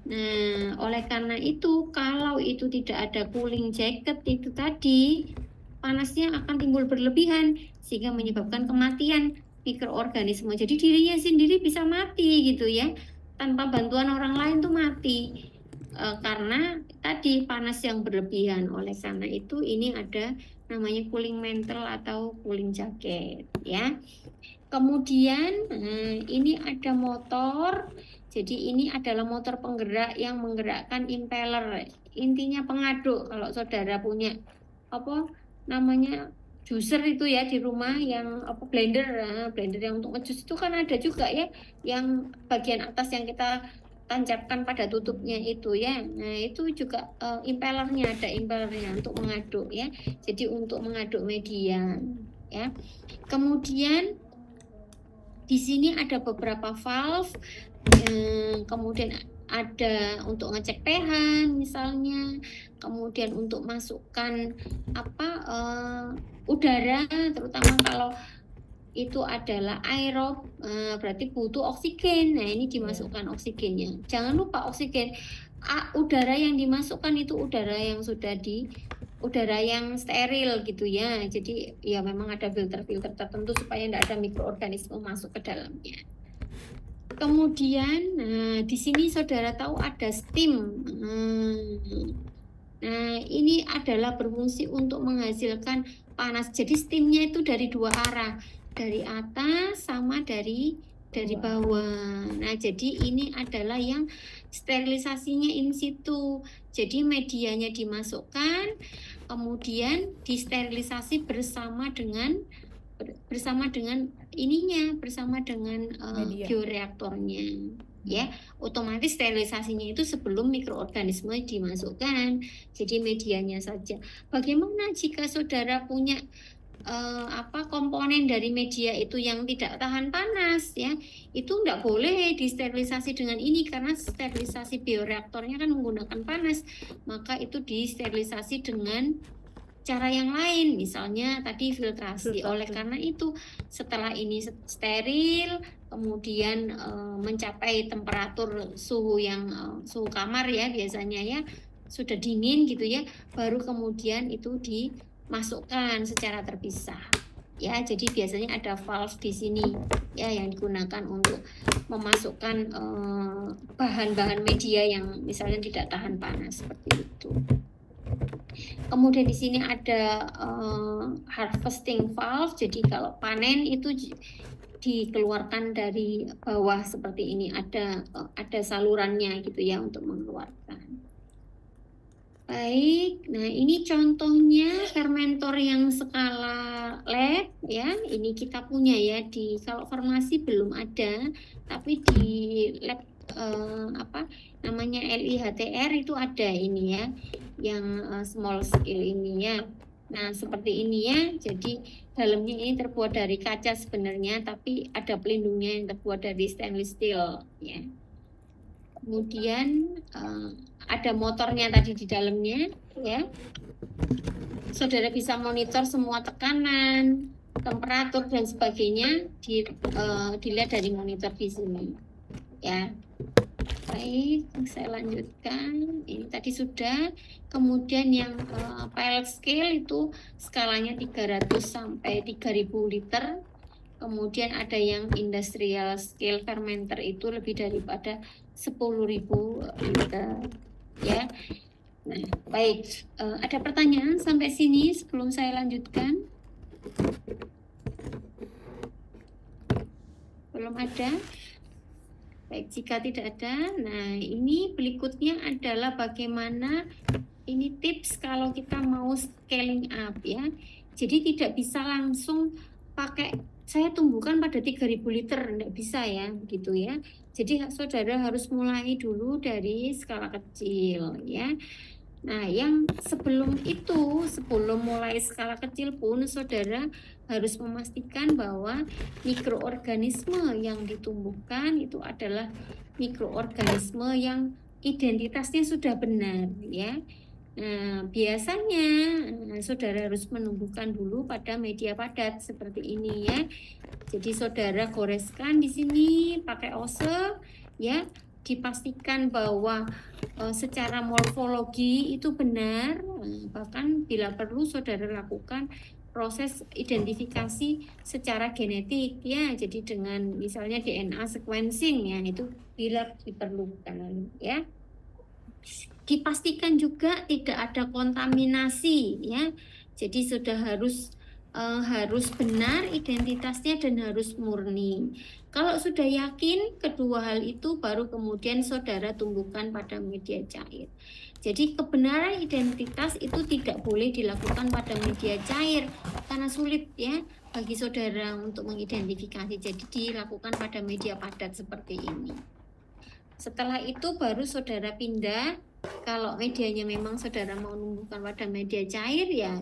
Nah, oleh karena itu kalau itu tidak ada cooling jacket itu tadi, panasnya akan timbul berlebihan sehingga menyebabkan kematian mikroorganisme. Jadi dirinya sendiri bisa mati gitu ya, tanpa bantuan orang lain tuh mati karena tadi panas yang berlebihan. Oleh karena itu ini ada namanya cooling mantle atau cooling jacket ya. Kemudian ini ada motor. Jadi ini adalah motor penggerak yang menggerakkan impeller. Intinya pengaduk. Kalau saudara punya apa namanya juicer itu ya di rumah yang blender yang untuk ngejus itu kan ada juga ya yang bagian atas yang kita tancapkan pada tutupnya itu ya. Nah itu juga impellernya, ada impellernya untuk mengaduk ya. Jadi untuk mengaduk media ya. Kemudian di sini ada beberapa valve, kemudian ada untuk ngecek pH misalnya, kemudian untuk masukkan udara, terutama kalau itu adalah aerob, berarti butuh oksigen. Nah ini dimasukkan oksigennya. Jangan lupa oksigen. Udara yang dimasukkan itu udara yang sudah udara yang steril gitu ya. Jadi ya memang ada filter-filter tertentu supaya tidak ada mikroorganisme masuk ke dalamnya. Kemudian, di sini saudara tahu ada steam. Nah, ini adalah berfungsi untuk menghasilkan panas. Jadi steamnya itu dari dua arah, dari atas sama dari bawah. Nah, jadi ini adalah yang sterilisasinya in situ. Jadi medianya dimasukkan, kemudian disterilisasi bersama dengan bioreaktornya ya. Otomatis sterilisasinya itu sebelum mikroorganisme dimasukkan, jadi medianya saja. Bagaimana jika saudara punya komponen dari media itu yang tidak tahan panas ya, itu tidak boleh disterilisasi dengan ini karena sterilisasi bioreaktornya kan menggunakan panas, maka itu disterilisasi dengan cara yang lain, misalnya tadi filtrasi. Oleh karena itu setelah ini steril, kemudian mencapai temperatur suhu yang suhu kamar ya biasanya ya, sudah dingin gitu ya, baru kemudian itu dimasukkan secara terpisah ya. Jadi biasanya ada valve di sini ya yang digunakan untuk memasukkan bahan-bahan media yang misalnya tidak tahan panas seperti itu. Kemudian di sini ada harvesting valve. Jadi kalau panen itu dikeluarkan dari bawah seperti ini, ada salurannya gitu ya untuk mengeluarkan. Baik, nah ini contohnya fermentor yang skala lab ya. Ini kita punya ya kalau farmasi belum ada, tapi di lab namanya LIHTR itu ada ini ya, yang small scale ini ya. Nah seperti ini ya. Jadi dalamnya ini terbuat dari kaca sebenarnya, tapi ada pelindungnya yang terbuat dari stainless steel ya. Kemudian ada motornya tadi di dalamnya ya. Saudara bisa monitor semua tekanan, temperatur dan sebagainya dilihat dari monitor di sini ya. Baik, saya lanjutkan. Ini tadi sudah. Kemudian yang pilot scale itu skalanya 300 sampai 3000 liter. Kemudian ada yang industrial scale fermenter itu lebih daripada 10.000 liter ya. Nah, baik, ada pertanyaan sampai sini sebelum saya lanjutkan? Belum ada? Baik, jika tidak ada, nah ini berikutnya adalah bagaimana ini tips kalau kita mau scaling up ya. Jadi tidak bisa langsung pakai saya tumbuhkan pada 3.000 liter, enggak bisa ya, begitu ya. Jadi saudara harus mulai dulu dari skala kecil ya. Nah, yang sebelum itu, sebelum mulai skala kecil pun saudara harus memastikan bahwa mikroorganisme yang ditumbuhkan itu adalah mikroorganisme yang identitasnya sudah benar ya. Nah, biasanya saudara harus menumbuhkan dulu pada media padat seperti ini ya. Jadi saudara goreskan di sini pakai ose ya, dipastikan bahwa secara morfologi itu benar, bahkan bila perlu saudara lakukan proses identifikasi secara genetik ya, jadi dengan misalnya DNA sequencing ya, itu bila diperlukan ya. Dipastikan juga tidak ada kontaminasi ya, jadi sudah harus benar identitasnya dan harus murni. Kalau sudah yakin kedua hal itu, baru kemudian saudara tumbuhkan pada media cair. Jadi kebenaran identitas itu tidak boleh dilakukan pada media cair karena sulit ya bagi saudara untuk mengidentifikasi. Jadi dilakukan pada media padat seperti ini. Setelah itu baru saudara pindah. Kalau medianya memang saudara mau tumbuhkan pada media cair ya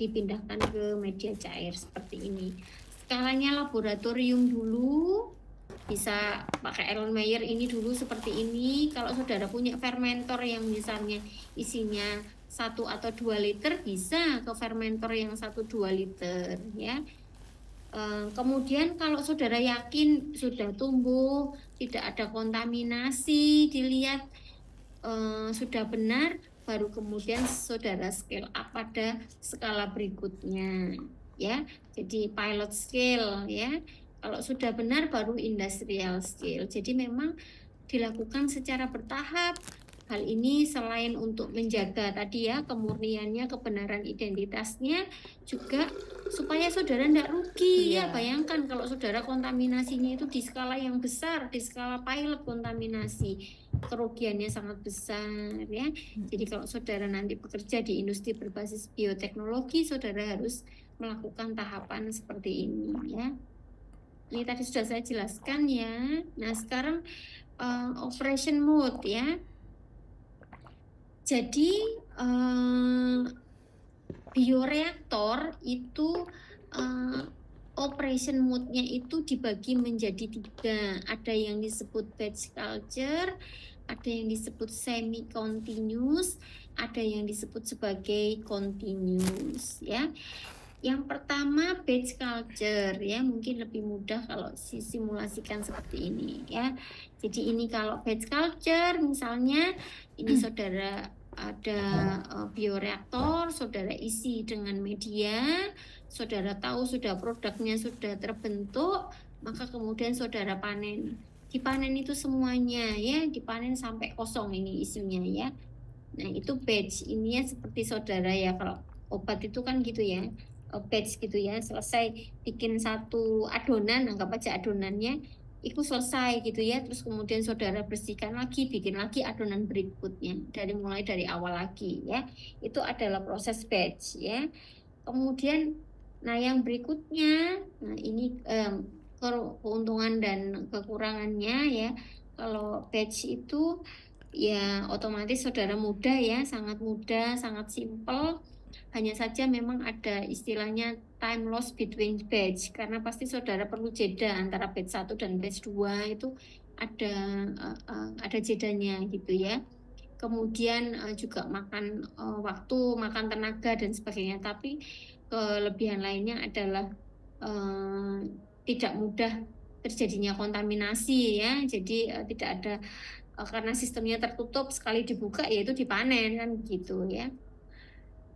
dipindahkan ke media cair seperti ini. Skalanya laboratorium dulu, bisa pakai Erlenmeyer ini dulu seperti ini. Kalau saudara punya fermentor yang misalnya isinya 1 atau 2 liter, bisa ke fermentor yang 1-2 liter ya. Kemudian kalau saudara yakin sudah tumbuh, tidak ada kontaminasi, dilihat sudah benar, baru kemudian saudara scale up pada skala berikutnya ya. Jadi pilot scale ya. Kalau sudah benar baru industrial scale. Jadi memang dilakukan secara bertahap. Hal ini selain untuk menjaga tadi ya kemurniannya, kebenaran identitasnya, juga supaya saudara tidak rugi ya. Bayangkan kalau saudara kontaminasinya itu di skala yang besar, di skala pilot kontaminasi, kerugiannya sangat besar ya. Jadi kalau saudara nanti bekerja di industri berbasis bioteknologi, saudara harus melakukan tahapan seperti ini ya. Ini tadi sudah saya jelaskan ya. Nah sekarang operation mode ya. Jadi bioreaktor itu operation mode-nya itu dibagi menjadi 3. Ada yang disebut batch culture, ada yang disebut semi continuous, ada yang disebut sebagai continuous ya. Yang pertama batch culture ya, mungkin lebih mudah kalau simulasikan seperti ini ya. Jadi ini kalau batch culture misalnya ini saudara ada bioreaktor, saudara isi dengan media, saudara tahu sudah produknya sudah terbentuk, maka kemudian saudara panen. Dipanen itu semuanya ya, dipanen sampai kosong ini isunya ya. Nah itu batch, ini ya seperti saudara ya, kalau obat itu kan gitu ya, batch gitu ya, selesai bikin satu adonan, anggap aja adonannya itu selesai gitu ya, terus kemudian saudara bersihkan lagi, bikin lagi adonan berikutnya mulai dari awal lagi ya. Itu adalah proses batch ya. Kemudian nah yang berikutnya, nah ini keuntungan dan kekurangannya ya. Kalau batch itu ya otomatis saudara mudah ya, sangat mudah, sangat simple. Hanya saja memang ada istilahnya time loss between batch, karena pasti saudara perlu jeda antara batch 1 dan batch 2 itu ada jedanya gitu ya. Kemudian juga makan waktu, makan tenaga dan sebagainya. Tapi kelebihan lainnya adalah tidak mudah terjadinya kontaminasi ya. Jadi tidak ada karena sistemnya tertutup, sekali dibuka yaitu dipanen kan gitu ya.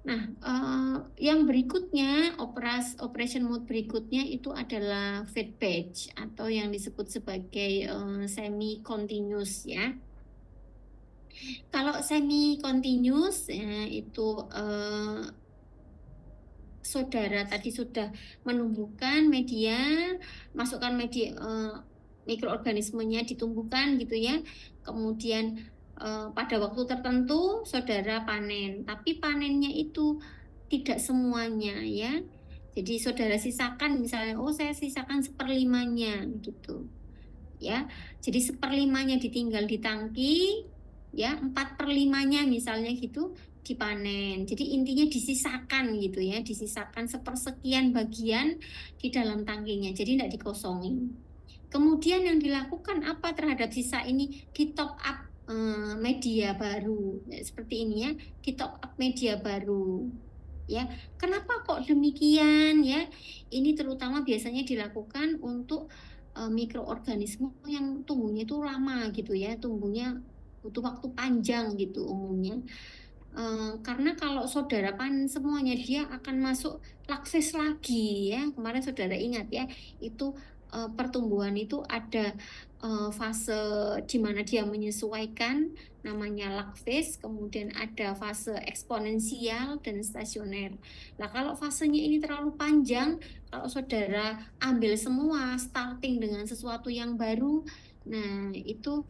Nah, yang berikutnya, operation mode berikutnya itu adalah fed batch atau yang disebut sebagai semi continuous ya. Kalau semi continuous ya, itu saudara tadi sudah menumbuhkan media, masukkan media mikroorganismenya ditumbuhkan gitu ya. Kemudian pada waktu tertentu saudara panen, tapi panennya itu tidak semuanya ya. Jadi saudara sisakan misalnya, oh saya sisakan 1/5-nya gitu ya. Jadi 1/5-nya ditinggal di tangki ya, 4/5-nya misalnya gitu dipanen. Jadi intinya disisakan gitu ya, disisakan 1/sekian bagian di dalam tangkinya. Jadi tidak dikosongin. Kemudian yang dilakukan apa terhadap sisa ini? Di top up media baru seperti ini ya, di top up media baru ya. Kenapa kok demikian ya? Ini terutama biasanya dilakukan untuk mikroorganisme yang tumbuhnya itu lama gitu ya, tumbuhnya butuh waktu panjang gitu umumnya. Karena kalau saudara panen semuanya dia akan masuk lak phase lagi ya. Kemarin saudara ingat ya, itu pertumbuhan itu ada fase di mana dia menyesuaikan namanya lak phase, kemudian ada fase eksponensial dan stasioner. Nah, kalau fasenya ini terlalu panjang, kalau saudara ambil semua starting dengan sesuatu yang baru, nah itu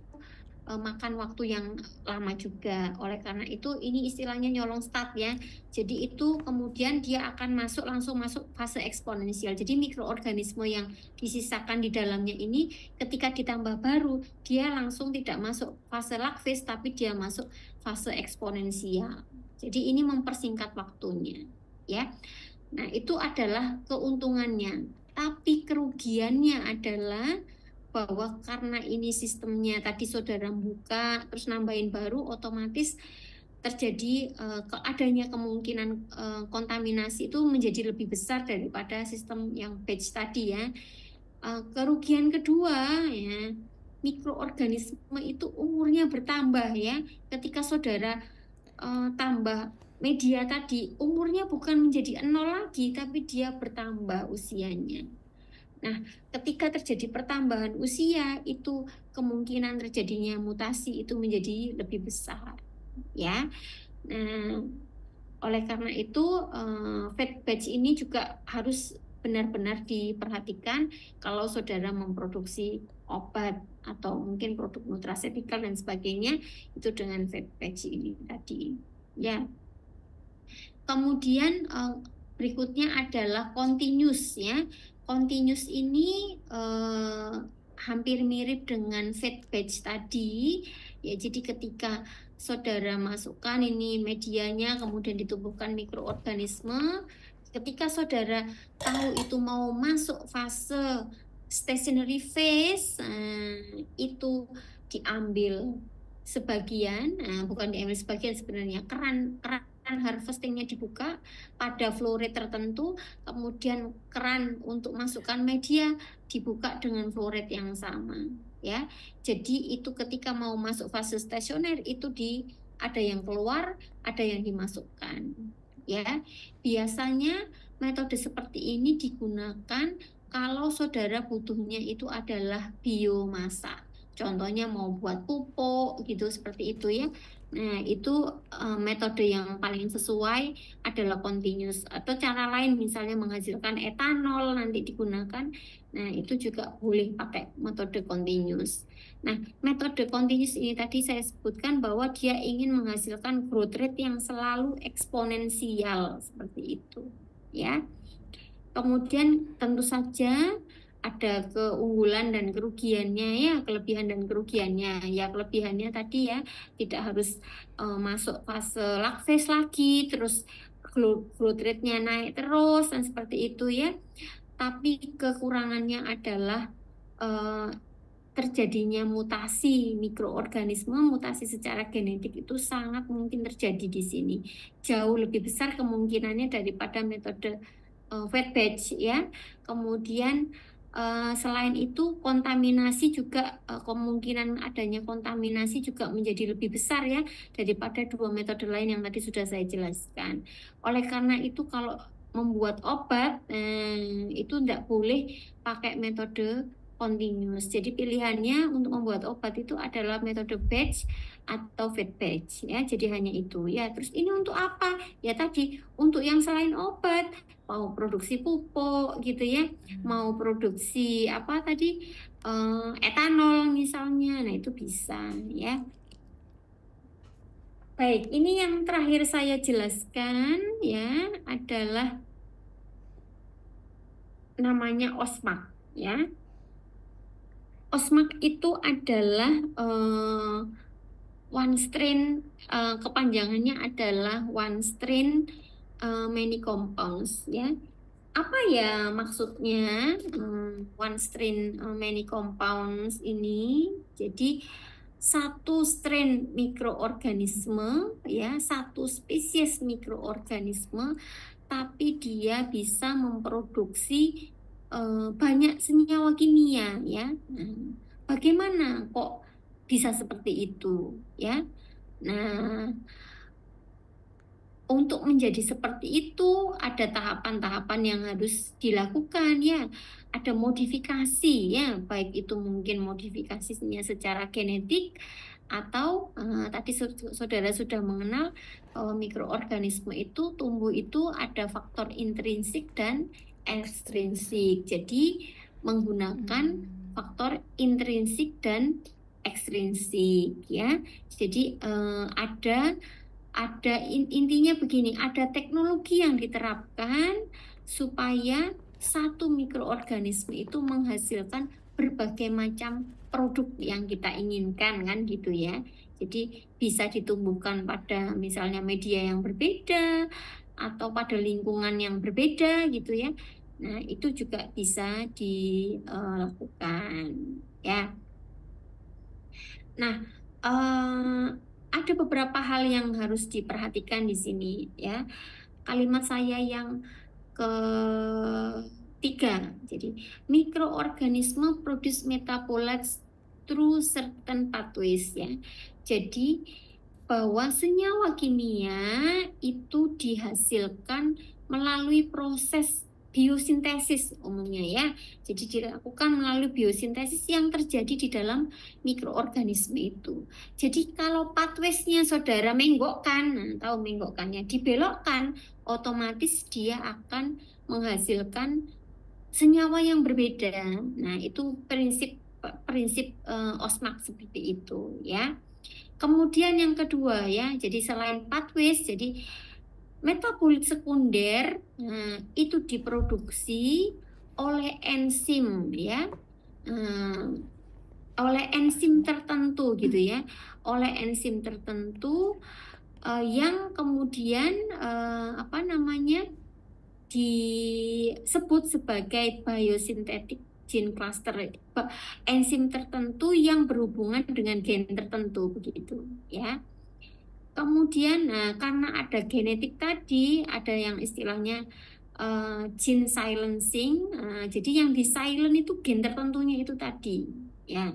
makan waktu yang lama juga. Oleh karena itu ini istilahnya nyolong start ya. Jadi itu kemudian dia akan langsung masuk fase eksponensial. Jadi mikroorganisme yang disisakan di dalamnya ini ketika ditambah baru, dia langsung tidak masuk fase lak phase tapi dia masuk fase eksponensial. Jadi ini mempersingkat waktunya ya. Nah, itu adalah keuntungannya. Tapi kerugiannya adalah bahwa karena ini sistemnya tadi saudara buka terus nambahin baru, otomatis terjadi adanya kemungkinan kontaminasi itu menjadi lebih besar daripada sistem yang batch tadi ya. Kerugian kedua ya, mikroorganisme itu umurnya bertambah ya. Ketika saudara tambah media tadi, umurnya bukan menjadi 0 lagi tapi dia bertambah usianya. Nah, ketika terjadi pertambahan usia, itu kemungkinan terjadinya mutasi itu menjadi lebih besar, ya. Nah, oleh karena itu, fat batch ini juga harus benar-benar diperhatikan kalau saudara memproduksi obat atau mungkin produk nutraceutical dan sebagainya, itu dengan fat batch ini tadi, ya. Kemudian berikutnya adalah continuous, ya. Continuous ini hampir mirip dengan fat batch tadi ya. Jadi ketika saudara masukkan ini medianya kemudian ditumbuhkan mikroorganisme, ketika saudara tahu itu mau masuk fase stationary phase, itu diambil sebagian, bukan diambil sebagian sebenarnya, keran harvestingnya dibuka pada flow rate tertentu, kemudian keran untuk masukkan media dibuka dengan flow rate yang sama ya. Jadi itu ketika mau masuk fase stasioner itu ada yang keluar, ada yang dimasukkan ya. Biasanya metode seperti ini digunakan kalau saudara butuhnya itu adalah biomasa. Contohnya mau buat pupuk gitu, seperti itu ya. Nah, itu metode yang paling sesuai adalah continuous. Atau cara lain misalnya menghasilkan etanol nanti digunakan. Nah, itu juga boleh pakai metode continuous. Nah, metode continuous ini tadi saya sebutkan bahwa dia ingin menghasilkan growth rate yang selalu eksponensial seperti itu, ya. Kemudian tentu saja ada keunggulan dan kerugiannya ya, kelebihan dan kerugiannya. Ya, kelebihannya tadi ya, tidak harus masuk fase lak phase lagi, terus growth rate-nya naik terus dan seperti itu ya. Tapi kekurangannya adalah terjadinya mutasi mikroorganisme, mutasi secara genetik itu sangat mungkin terjadi di sini. Jauh lebih besar kemungkinannya daripada metode fat batch ya. Kemudian selain itu kontaminasi juga, kemungkinan adanya kontaminasi juga menjadi lebih besar ya daripada dua metode lain yang tadi sudah saya jelaskan. Oleh karena itu kalau membuat obat itu tidak boleh pakai metode continuous. Jadi pilihannya untuk membuat obat itu adalah metode batch atau fat batch ya. Jadi hanya itu ya. Terus ini untuk apa? Ya tadi untuk yang selain obat. mau produksi pupuk gitu ya, mau produksi apa tadi etanol misalnya, nah itu bisa ya. Baik, ini yang terakhir saya jelaskan ya adalah namanya OSMAK ya. OSMAK itu adalah one strain, kepanjangannya adalah one strain many compounds ya. Apa ya maksudnya one strain many compounds ini? Jadi satu strain mikroorganisme ya, satu spesies mikroorganisme, tapi dia bisa memproduksi banyak senyawa kimia ya. Nah, bagaimana kok bisa seperti itu ya? Nah, untuk menjadi seperti itu ada tahapan-tahapan yang harus dilakukan ya. Ada modifikasi ya, baik itu mungkin modifikasinya secara genetik atau tadi saudara sudah mengenal mikroorganisme itu tumbuh itu ada faktor intrinsik dan ekstrinsik. Jadi menggunakan faktor intrinsik dan ekstrinsik ya. Jadi ada intinya begini, ada teknologi yang diterapkan supaya satu mikroorganisme itu menghasilkan berbagai macam produk yang kita inginkan kan gitu ya. Jadi bisa ditumbuhkan pada misalnya media yang berbeda atau pada lingkungan yang berbeda gitu ya. Nah, itu juga bisa dilakukan ya. Nah, ada beberapa hal yang harus diperhatikan di sini ya. Kalimat saya yang ketiga, jadi mikroorganisme produce metabolites through certain pathways ya. Jadi bahwa senyawa kimia itu dihasilkan melalui proses biosintesis umumnya ya. Jadi dilakukan melalui biosintesis yang terjadi di dalam mikroorganisme itu. Jadi kalau pathways-nya saudara menggokkan, nah, tahu menggokkannya, dibelokkan, otomatis dia akan menghasilkan senyawa yang berbeda. Nah, itu prinsip OSMAK seperti itu ya. Kemudian yang kedua ya, jadi selain pathways, jadi metabolit sekunder itu diproduksi oleh enzim ya, oleh enzim tertentu gitu ya, oleh enzim tertentu yang kemudian disebut sebagai biosynthetic gene cluster, enzim tertentu yang berhubungan dengan gen tertentu begitu ya. Kemudian, karena ada genetik tadi, ada yang istilahnya gene silencing. Jadi yang di silent itu gen tertentunya itu tadi, ya.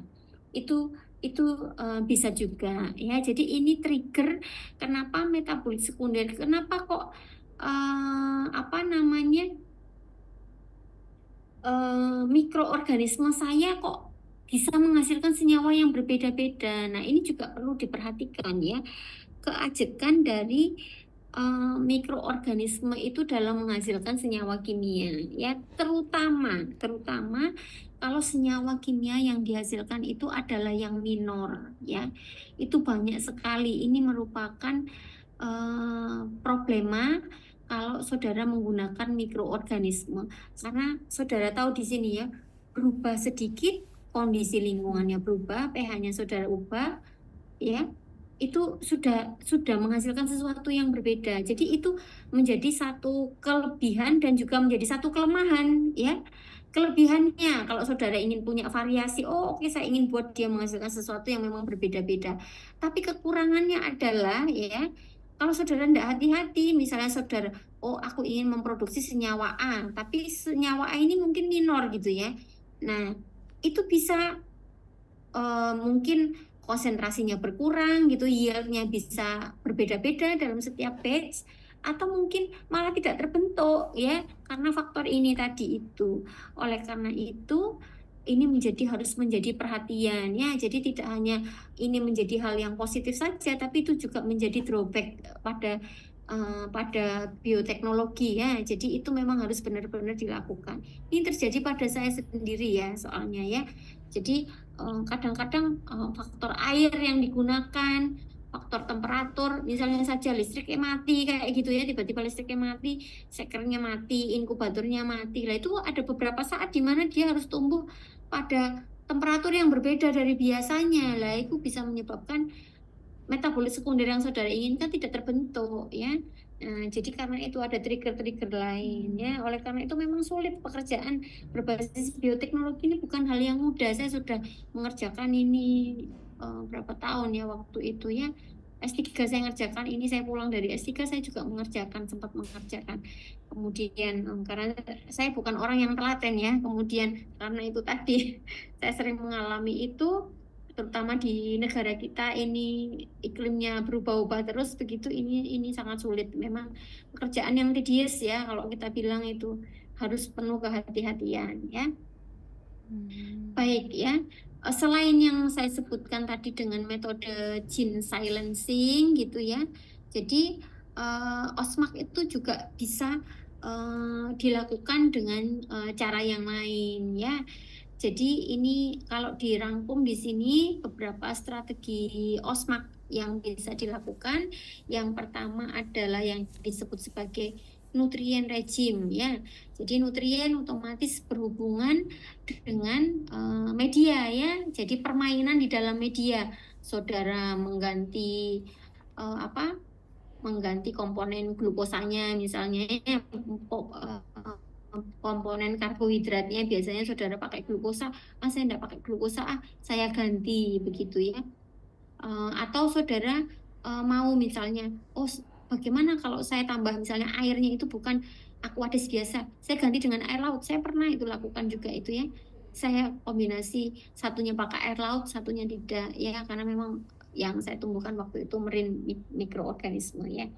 Itu bisa juga, ya. Jadi ini trigger kenapa metabolit sekunder, kenapa kok mikroorganisme saya kok bisa menghasilkan senyawa yang berbeda-beda. Nah, ini juga perlu diperhatikan ya. Keajekan dari mikroorganisme itu dalam menghasilkan senyawa kimia ya, terutama kalau senyawa kimia yang dihasilkan itu adalah yang minor ya, itu banyak sekali. Ini merupakan problema kalau saudara menggunakan mikroorganisme, karena saudara tahu di sini ya, berubah sedikit kondisi lingkungannya berubah, pH-nya saudara ubah ya, itu sudah menghasilkan sesuatu yang berbeda. Jadi itu menjadi satu kelebihan dan juga menjadi satu kelemahan ya. Kelebihannya kalau saudara ingin punya variasi, oke, saya ingin buat dia menghasilkan sesuatu yang memang berbeda-beda. Tapi kekurangannya adalah ya, kalau saudara tidak hati-hati, misalnya saudara, aku ingin memproduksi senyawa A, tapi senyawa A ini mungkin minor gitu ya. Nah, itu bisa mungkin konsentrasinya berkurang gitu, yieldnya bisa berbeda-beda dalam setiap batch, atau mungkin malah tidak terbentuk ya, karena faktor ini tadi itu. Oleh karena itu ini harus menjadi perhatian ya. Jadi tidak hanya ini menjadi hal yang positif saja, tapi itu juga menjadi drawback pada pada bioteknologi ya. Jadi itu memang harus benar-benar dilakukan. Ini terjadi pada saya sendiri ya soalnya ya. Jadi kadang-kadang faktor air yang digunakan, faktor temperatur, misalnya saja listriknya mati kayak gitu ya, tiba-tiba listriknya mati, sekernya mati, inkubatornya mati. Lah itu ada beberapa saat di mana dia harus tumbuh pada temperatur yang berbeda dari biasanya. Lah itu bisa menyebabkan metabolit sekunder yang saudara inginkan tidak terbentuk ya. Nah, jadi karena itu ada trigger-trigger lain ya. Oleh karena itu memang sulit pekerjaan berbasis bioteknologi ini bukan hal yang mudah. Saya sudah mengerjakan ini berapa tahun ya waktu itu ya. S3 saya ngerjakan ini, saya pulang dari S3 saya juga sempat mengerjakan. Kemudian karena saya bukan orang yang telaten ya. Kemudian karena itu tadi saya sering mengalami itu, terutama di negara kita ini iklimnya berubah-ubah terus begitu, ini sangat sulit. Memang pekerjaan yang tedious ya kalau kita bilang, itu harus penuh kehati-hatian ya. Baik ya. Selain yang saya sebutkan tadi dengan metode gene silencing gitu ya. Jadi OSMAC itu juga bisa dilakukan dengan cara yang lain ya. Jadi ini kalau dirangkum di sini beberapa strategi OSMAC yang bisa dilakukan. Yang pertama adalah yang disebut sebagai nutrien regime ya. Jadi nutrien otomatis berhubungan dengan media ya. Jadi permainan di dalam media. Saudara mengganti mengganti komponen glukosanya misalnya komponen karbohidratnya, biasanya saudara pakai glukosa, saya enggak pakai glukosa, saya ganti begitu ya. Atau saudara mau misalnya, bagaimana kalau saya tambah misalnya airnya itu bukan aquades biasa, saya ganti dengan air laut. Saya pernah itu lakukan juga itu ya. Saya kombinasi satunya pakai air laut, satunya tidak ya, karena memang yang saya tumbuhkan waktu itu marine mikroorganisme ya.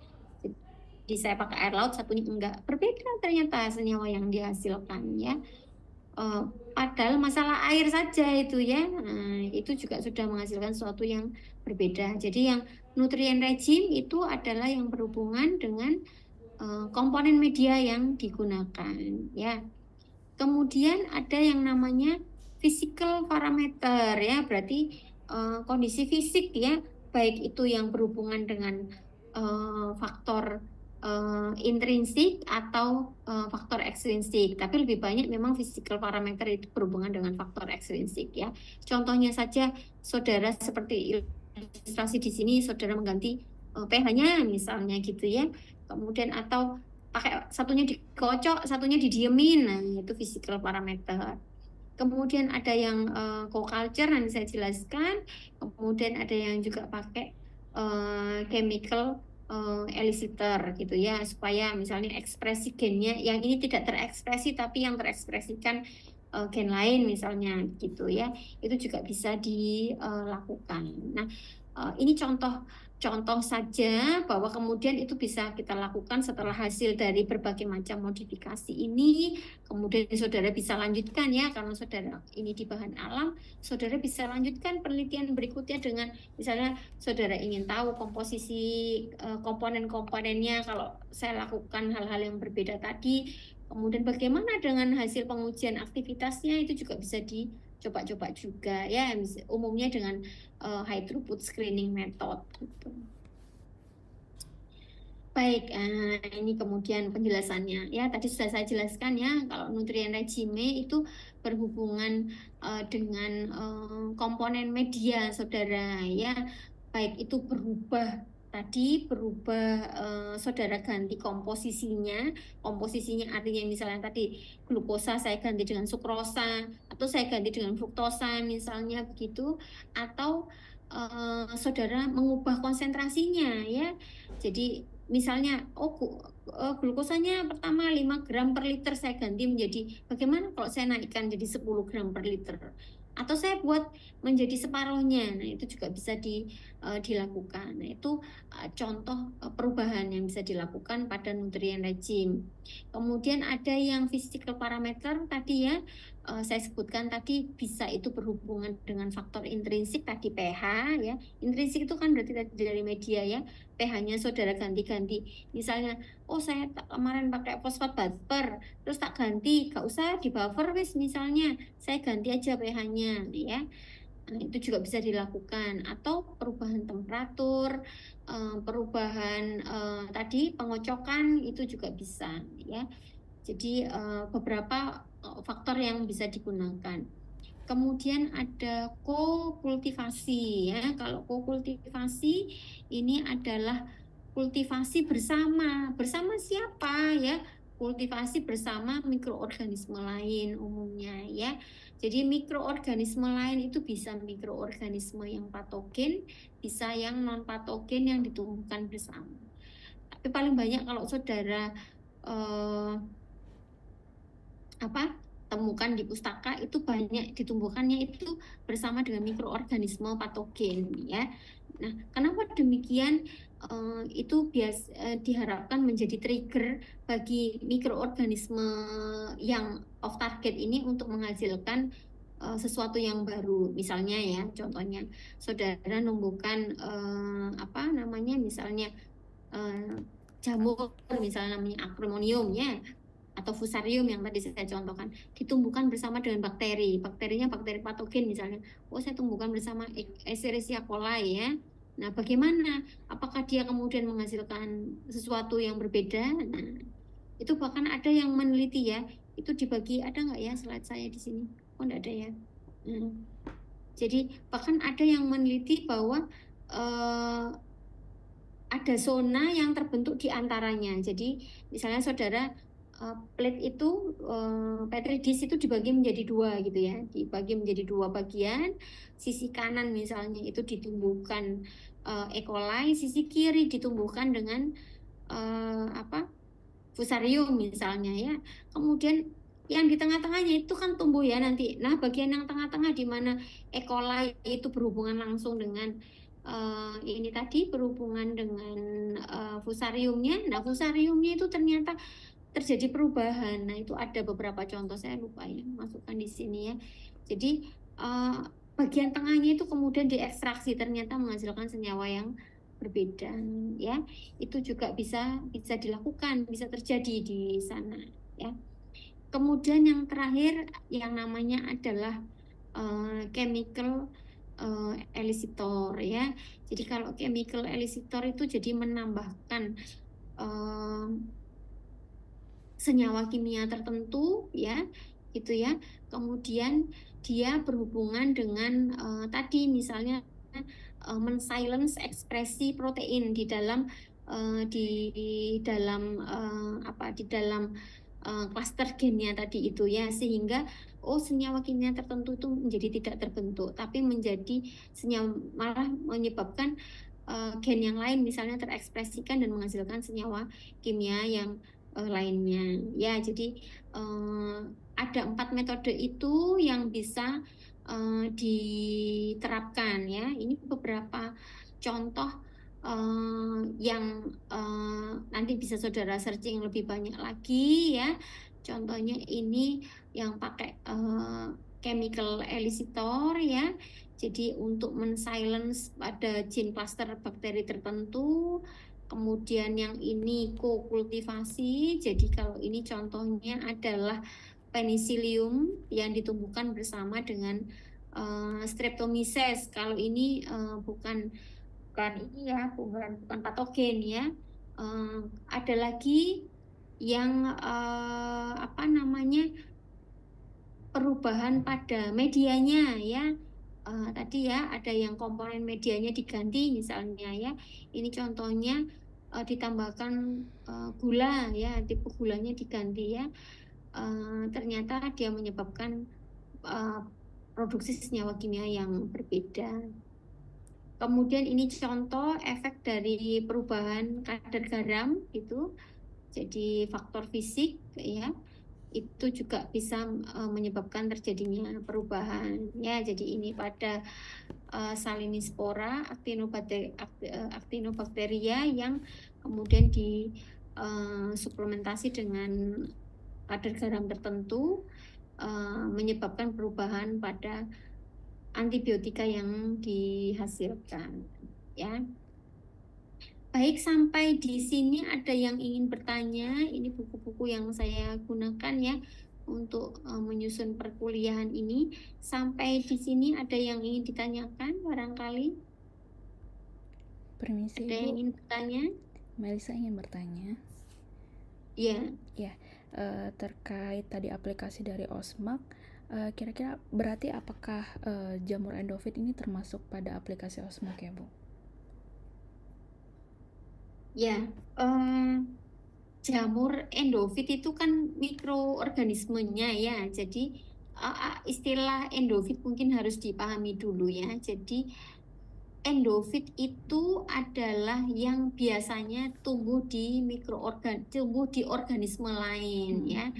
Jadi saya pakai air laut, satunya enggak. Berbeda ternyata senyawa yang dihasilkan ya. Padahal masalah air saja itu ya. Nah, itu juga sudah menghasilkan sesuatu yang berbeda. Jadi yang nutrien regime itu adalah yang berhubungan dengan komponen media yang digunakan ya. Kemudian ada yang namanya physical parameter ya, berarti kondisi fisik ya, baik itu yang berhubungan dengan faktor intrinsik atau faktor ekstrinsik, tapi lebih banyak memang physical parameter itu berhubungan dengan faktor ekstrinsik ya. Contohnya saja saudara seperti ilustrasi di sini, saudara mengganti pH-nya misalnya gitu ya. Kemudian atau pakai satunya dikocok, satunya didiemin, nah itu physical parameter. Kemudian ada yang co-culture, nanti saya jelaskan. Kemudian ada yang juga pakai chemical elicitor gitu ya, supaya misalnya ekspresi gennya yang ini tidak terekspresi tapi yang terekspresikan gen lain misalnya gitu ya, itu juga bisa dilakukan. Nah ini contoh saja bahwa kemudian itu bisa kita lakukan setelah hasil dari berbagai macam modifikasi ini. Kemudian saudara bisa lanjutkan ya, karena saudara ini di bahan alam, saudara bisa lanjutkan penelitian berikutnya dengan misalnya saudara ingin tahu komposisi komponen-komponennya. Kalau saya lakukan hal-hal yang berbeda tadi, kemudian bagaimana dengan hasil pengujian aktivitasnya, itu juga bisa dicoba-coba juga ya, umumnya dengan high throughput screening method gitu. Baik, ini kemudian penjelasannya ya, tadi sudah saya jelaskan ya, kalau nutrien regime itu berhubungan dengan komponen media saudara ya, baik itu berubah saudara ganti komposisinya artinya misalnya tadi glukosa saya ganti dengan sukrosa, atau saya ganti dengan fruktosa misalnya begitu, atau saudara mengubah konsentrasinya ya. Jadi misalnya glukosanya pertama 5 gram per liter saya ganti menjadi, bagaimana kalau saya naikkan jadi 10 gram per liter. atau saya buat menjadi separuhnya. Nah, itu juga bisa dilakukan. Nah, itu contoh perubahan yang bisa dilakukan pada nutrien rejim. Kemudian ada yang physical parameter tadi ya, saya sebutkan tadi bisa itu berhubungan dengan faktor intrinsik tadi pH ya. Intrinsik itu kan berarti dari media ya. pH-nya saudara ganti-ganti. Misalnya, oh saya kemarin pakai fosfat buffer, terus tak ganti, gak usah di buffer wis misalnya, saya ganti aja pH-nya ya. Nah, itu juga bisa dilakukan, atau perubahan temperatur, perubahan tadi pengocokan itu juga bisa ya. Jadi beberapa faktor yang bisa digunakan. Kemudian ada kokultivasi ya. Kalau kokultivasi ini adalah kultivasi bersama. Bersama siapa ya? Kultivasi bersama mikroorganisme lain umumnya ya. Jadi mikroorganisme lain itu bisa mikroorganisme yang patogen, bisa yang non patogen yang ditumbuhkan bersama. Tapi paling banyak kalau saudara temukan di pustaka itu banyak ditumbuhkannya itu bersama dengan mikroorganisme patogen ya. Nah, kenapa demikian? Itu diharapkan menjadi trigger bagi mikroorganisme yang off target ini untuk menghasilkan sesuatu yang baru. Misalnya ya, contohnya saudara numbuhkan misalnya jamur misalnya namanya acremonium ya, atau fusarium yang tadi saya contohkan, ditumbuhkan bersama dengan bakteri. Bakterinya bakteri patogen misalnya. Oh, saya tumbuhkan bersama Escherichia coli ya. Nah, bagaimana? Apakah dia kemudian menghasilkan sesuatu yang berbeda? Nah, itu bahkan ada yang meneliti ya. Itu dibagi, ada nggak ya slide saya di sini? Oh, nggak ada ya. Jadi bahkan ada yang meneliti bahwa ada zona yang terbentuk di antaranya. Jadi misalnya saudara plate itu petri dish itu dibagi menjadi dua gitu ya, dibagi menjadi dua bagian. Sisi kanan misalnya itu ditumbuhkan E. coli, sisi kiri ditumbuhkan dengan fusarium misalnya ya. Kemudian yang di tengah-tengahnya itu kan tumbuh ya nanti. Nah, bagian yang tengah-tengah di mana E. coli itu berhubungan langsung dengan ini tadi berhubungan dengan fusariumnya. Nah, fusariumnya itu ternyata terjadi perubahan. Nah, itu ada beberapa contoh, saya lupa ya masukkan di sini ya. Jadi bagian tengahnya itu kemudian diekstraksi, ternyata menghasilkan senyawa yang berbeda ya. Itu juga bisa dilakukan, bisa terjadi di sana ya. Kemudian yang terakhir yang namanya adalah chemical elicitor ya. Jadi kalau chemical elicitor itu jadi menambahkan senyawa kimia tertentu ya, gitu ya. Kemudian dia berhubungan dengan tadi misalnya men-silence ekspresi protein di dalam klaster gennya tadi itu ya, sehingga senyawa kimia tertentu itu menjadi tidak terbentuk, tapi menjadi senyawa malah menyebabkan gen yang lain misalnya terekspresikan dan menghasilkan senyawa kimia yang lainnya ya. Jadi ada 4 metode itu yang bisa diterapkan ya. Ini beberapa contoh yang nanti bisa saudara searching lebih banyak lagi ya. Contohnya ini yang pakai chemical elicitor ya. Jadi untuk men-silence pada gene cluster bakteri tertentu. Kemudian yang ini kokultivasi. Jadi kalau ini contohnya adalah penicillium yang ditumbuhkan bersama dengan Streptomyces. Kalau ini bukan ini ya, bukan patogen ya. Ada lagi yang perubahan pada medianya ya. Tadi ya ada yang komponen medianya diganti misalnya ya. Ini contohnya ditambahkan gula ya, tipe gulanya diganti ya. Ternyata dia menyebabkan produksi senyawa kimia yang berbeda. Kemudian ini contoh efek dari perubahan kadar garam itu. Jadi faktor fisik ya. itu juga bisa menyebabkan terjadinya perubahan ya. Jadi ini pada Salinispora actinobacteria yang kemudian suplementasi dengan kadar garam tertentu menyebabkan perubahan pada antibiotika yang dihasilkan ya. Baik, sampai di sini ada yang ingin bertanya. Ini buku-buku yang saya gunakan ya untuk menyusun perkuliahan ini. Sampai di sini ada yang ingin ditanyakan barangkali? Permisi, Ada yang Ibu. ingin bertanya? Melisa ingin bertanya. Ya. Ya, terkait tadi aplikasi dari Osmak, kira-kira berarti apakah jamur endofit ini termasuk pada aplikasi Osmak ya, Bu? Ya, jamur endofit itu kan mikroorganismenya ya. Jadi istilah endofit mungkin harus dipahami dulu ya. Jadi endofit itu adalah yang biasanya tumbuh di organisme lain ya.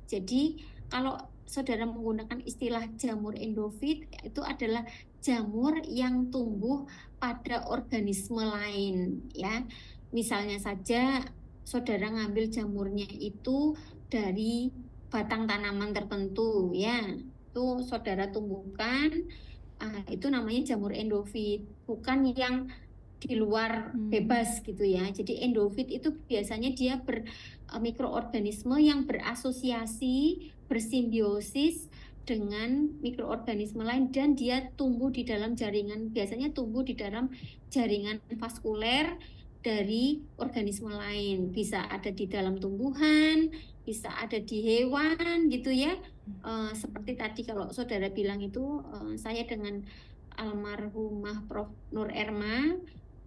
Jadi kalau saudara menggunakan istilah jamur endofit, itu adalah jamur yang tumbuh pada organisme lain ya. Misalnya saja saudara ngambil jamurnya itu dari batang tanaman tertentu ya, itu saudara tumbuhkan, itu namanya jamur endofit, bukan yang di luar bebas gitu ya. Jadi endofit itu biasanya dia mikroorganisme yang berasosiasi, bersimbiosis dengan mikroorganisme lain dan dia tumbuh di dalam jaringan, biasanya tumbuh di dalam jaringan vaskuler dari organisme lain. Bisa ada di dalam tumbuhan, bisa ada di hewan gitu ya. Seperti tadi kalau saudara bilang itu, saya dengan almarhumah Prof. Nur Erma,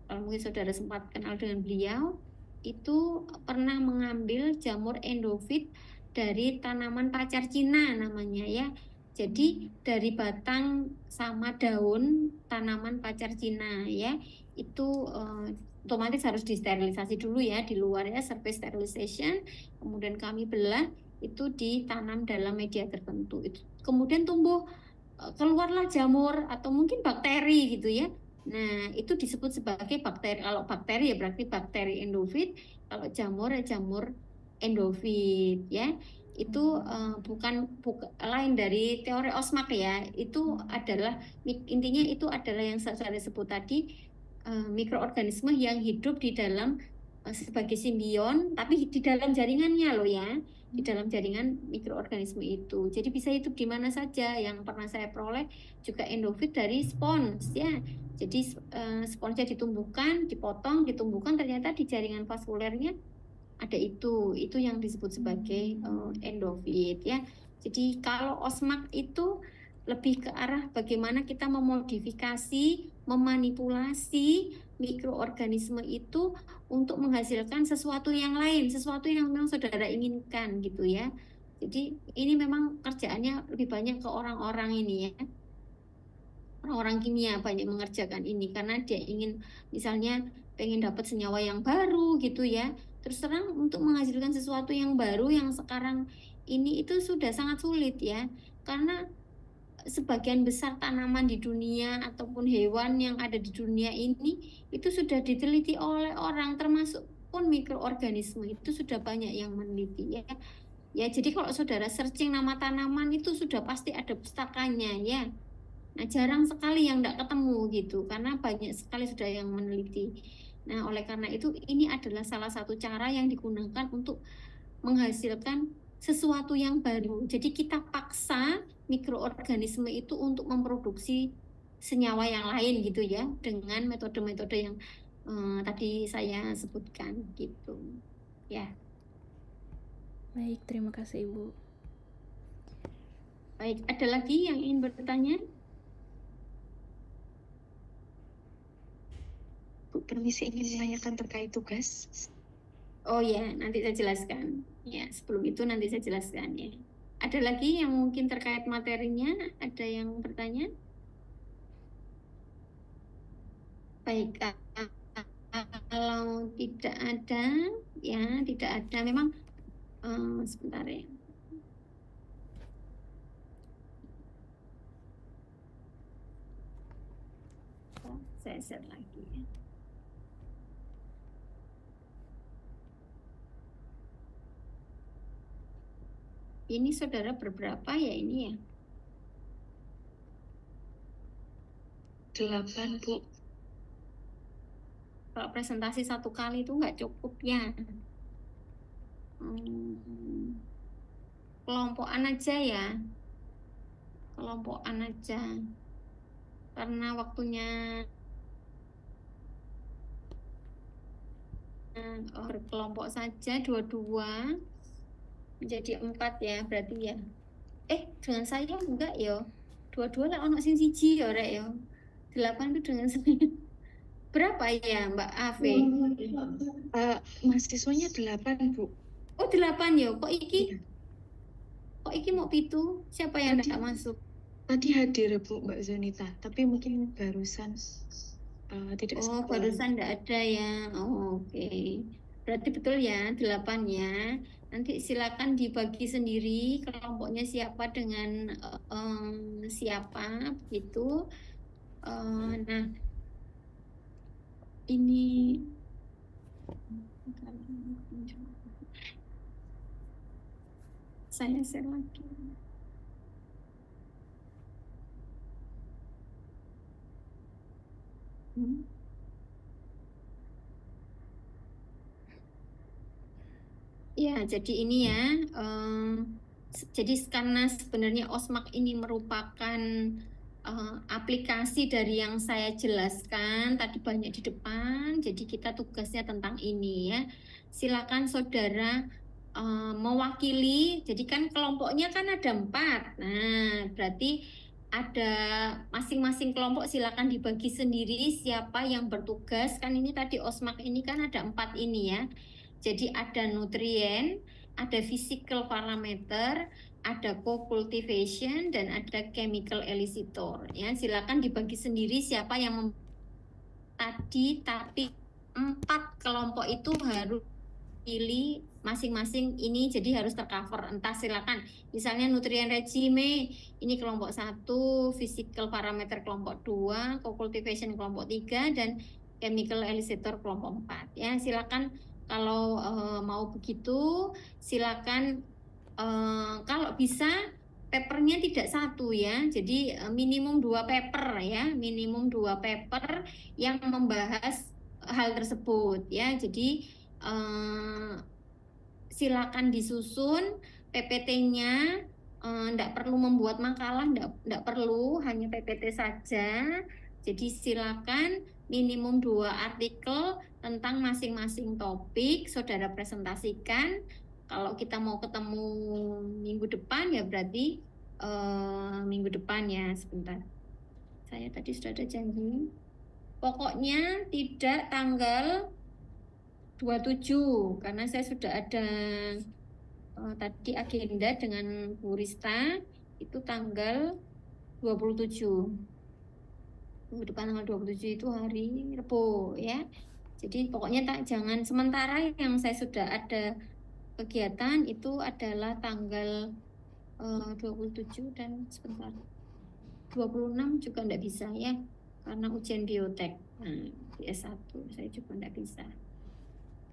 kalau mungkin saudara sempat kenal dengan beliau, itu pernah mengambil jamur endofit dari tanaman pacar Cina namanya ya. Jadi dari batang sama daun tanaman pacar Cina ya, itu otomatis harus disterilisasi dulu ya di luar ya, surface sterilization. Kemudian kami belah, itu ditanam dalam media tertentu. Itu kemudian tumbuh, keluarlah jamur atau mungkin bakteri gitu ya. Nah, itu disebut sebagai bakteri. Kalau bakteri ya berarti bakteri endofit, kalau jamur ya jamur endofit ya. Itu bukan lain dari teori Osmak ya. Itu adalah intinya itu adalah yang saya sebut tadi, mikroorganisme yang hidup di dalam sebagai simbion, tapi di dalam jaringannya loh ya, di dalam jaringan mikroorganisme itu. Jadi bisa hidup di mana saja. Yang pernah saya peroleh juga endofit dari spons ya. Jadi sponsnya ditumbuhkan, dipotong, ditumbuhkan, ternyata di jaringan vaskulernya ada itu yang disebut sebagai endofit ya. Jadi kalau Osmak itu lebih ke arah bagaimana kita memodifikasi, memanipulasi mikroorganisme itu untuk menghasilkan sesuatu yang lain, sesuatu yang memang saudara inginkan gitu ya. Jadi ini memang kerjaannya lebih banyak ke orang-orang ini ya. Orang-orang kimia banyak mengerjakan ini karena dia ingin misalnya pengen dapat senyawa yang baru gitu ya. Terus terang untuk menghasilkan sesuatu yang baru yang sekarang ini itu sudah sangat sulit ya. Karena sebagian besar tanaman di dunia ataupun hewan yang ada di dunia ini itu sudah diteliti oleh orang, termasuk pun mikroorganisme itu sudah banyak yang meneliti ya. Ya, jadi kalau saudara searching nama tanaman itu sudah pasti ada pustakanya ya. Nah, jarang sekali yang tidak ketemu gitu, karena banyak sekali sudah yang meneliti. Nah, oleh karena itu ini adalah salah satu cara yang digunakan untuk menghasilkan sesuatu yang baru. Jadi kita paksa mikroorganisme itu untuk memproduksi senyawa yang lain gitu ya, dengan metode-metode yang tadi saya sebutkan gitu. Ya. Baik, terima kasih Ibu. Baik, ada lagi yang ingin bertanya? Bu, permisi ingin menanyakan terkait tugas. Oh ya, nanti saya jelaskan. Ya, sebelum itu nanti saya jelaskan ya. Ada lagi yang mungkin terkait materinya? Ada yang bertanya? Baik, kalau tidak ada, ya tidak ada. Memang sebentar ya. Saya share lagi ya. Ini saudara berberapa ya ini ya? 8, Bu. Kalau presentasi satu kali itu nggak cukup ya. Kelompokan aja ya. Kelompokan aja. Karena waktunya berkelompok saja, 22 menjadi 4 ya berarti ya. Dengan saya enggak ya. 22 lah ono sing siji ya rek ya. 8 itu dengan saya. Berapa ya Mbak Ave? Mahasiswanya 8, Bu. Oh 8 ya. Kok iki mau pitu? Siapa yang Tadi- enggak masuk? Tadi hadir, Bu, Mbak Zonita. Tapi mungkin barusan tidak Oh, sempat. barusan enggak ada ya. Oh, oke. Berarti betul ya, 8 ya. Nanti silakan dibagi sendiri kelompoknya siapa dengan siapa begitu. Nah, ini saya share lagi. Ya, jadi ini ya. Jadi karena sebenarnya OSMAK ini merupakan aplikasi dari yang saya jelaskan tadi banyak di depan. Jadi kita tugasnya tentang ini ya. Silakan saudara mewakili. Jadi kan kelompoknya kan ada 4. Nah, berarti ada masing-masing kelompok silakan dibagi sendiri siapa yang bertugas. Kan ini tadi OSMAK ini kan ada 4 ini ya. Jadi ada nutrien, ada physical parameter, ada co-cultivation, dan ada chemical elicitor. Ya, silakan dibagi sendiri siapa yang tadi, tapi 4 kelompok itu harus pilih masing-masing ini, jadi harus tercover. Entah silakan, misalnya nutrien regime ini kelompok 1, physical parameter kelompok 2, co-cultivation kelompok 3, dan chemical elicitor kelompok 4. Ya, silakan. Kalau mau begitu, silakan kalau bisa papernya tidak 1 ya. Jadi minimum 2 paper ya, minimum 2 paper yang membahas hal tersebut ya. Jadi silakan disusun PPT-nya. Enggak perlu membuat makalah, enggak perlu, hanya PPT saja. Jadi silakan minimum 2 artikel tentang masing-masing topik saudara presentasikan. Kalau kita mau ketemu minggu depan ya berarti minggu depan ya. Sebentar, saya tadi sudah ada janji. Pokoknya tidak tanggal 27 karena saya sudah ada tadi agenda dengan Bu Rista itu tanggal 27. Minggu depan tanggal 27 itu hari Rebo ya. Jadi pokoknya jangan, sementara yang saya sudah ada kegiatan itu adalah tanggal 27 dan sebentar 26 juga enggak bisa ya karena ujian biotek. Nah, di S1 saya juga enggak bisa.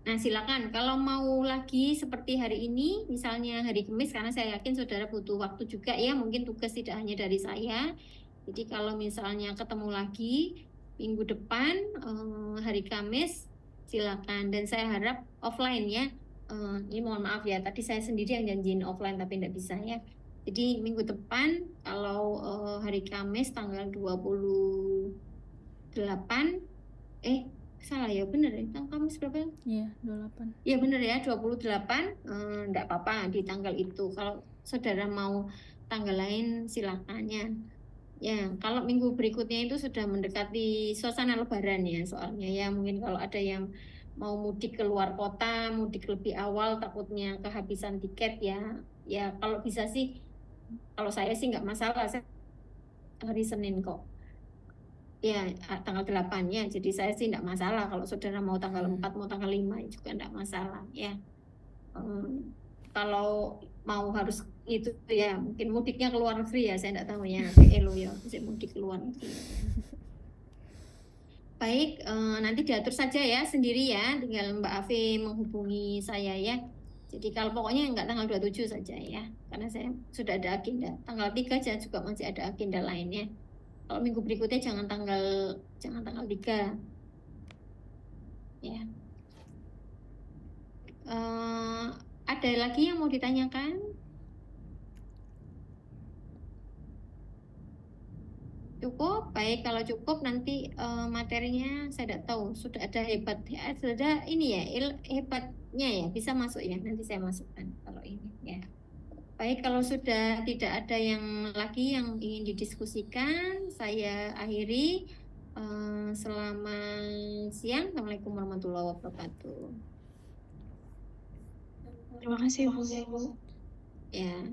Nah, silakan kalau mau lagi seperti hari ini, misalnya hari Kamis, karena saya yakin saudara butuh waktu juga ya, mungkin tugas tidak hanya dari saya. Jadi kalau misalnya ketemu lagi minggu depan hari Kamis, silakan. Dan saya harap offline ya. Ini mohon maaf ya, tadi saya sendiri yang janjiin offline tapi tidak bisa ya. Jadi minggu depan kalau hari Kamis tanggal 28 salah ya, bener ya, tanggal Kamis berapa? Iya, 28. Ya bener ya, 28, enggak apa-apa di tanggal itu. Kalau saudara mau tanggal lain silakan ya. Ya, kalau minggu berikutnya itu sudah mendekati suasana lebaran ya soalnya ya. Mungkin kalau ada yang mau mudik ke luar kota, mudik lebih awal takutnya kehabisan tiket ya. Ya kalau bisa sih, kalau saya sih nggak masalah, saya hari Senin kok. Ya, tanggal 8 ya. Jadi saya sih enggak masalah kalau saudara mau tanggal 4, mau tanggal 5 juga enggak masalah ya. Kalau mau harus itu ya, mungkin mudiknya ke luar negeri ya, saya enggak tahu ya. Elo ya, bisa mudik ke luar negeri. baik, nanti diatur saja ya sendiri ya, tinggal Mbak Afi menghubungi saya ya. Jadi kalau pokoknya nggak tanggal 27 saja ya, karena saya sudah ada agenda. Tanggal 3 aja juga masih ada agenda lainnya. Kalau minggu berikutnya jangan tanggal 3 ya. Ada lagi yang mau ditanyakan? Cukup, baik kalau cukup nanti materinya saya tidak tahu sudah ada sudah ini ya hebatnya ya bisa masuk ya, nanti saya masukkan kalau ini ya. Baik, kalau sudah tidak ada yang lagi yang ingin didiskusikan, saya akhiri. Selamat siang. Assalamualaikum warahmatullahi wabarakatuh. Terima kasih Bu. Ya.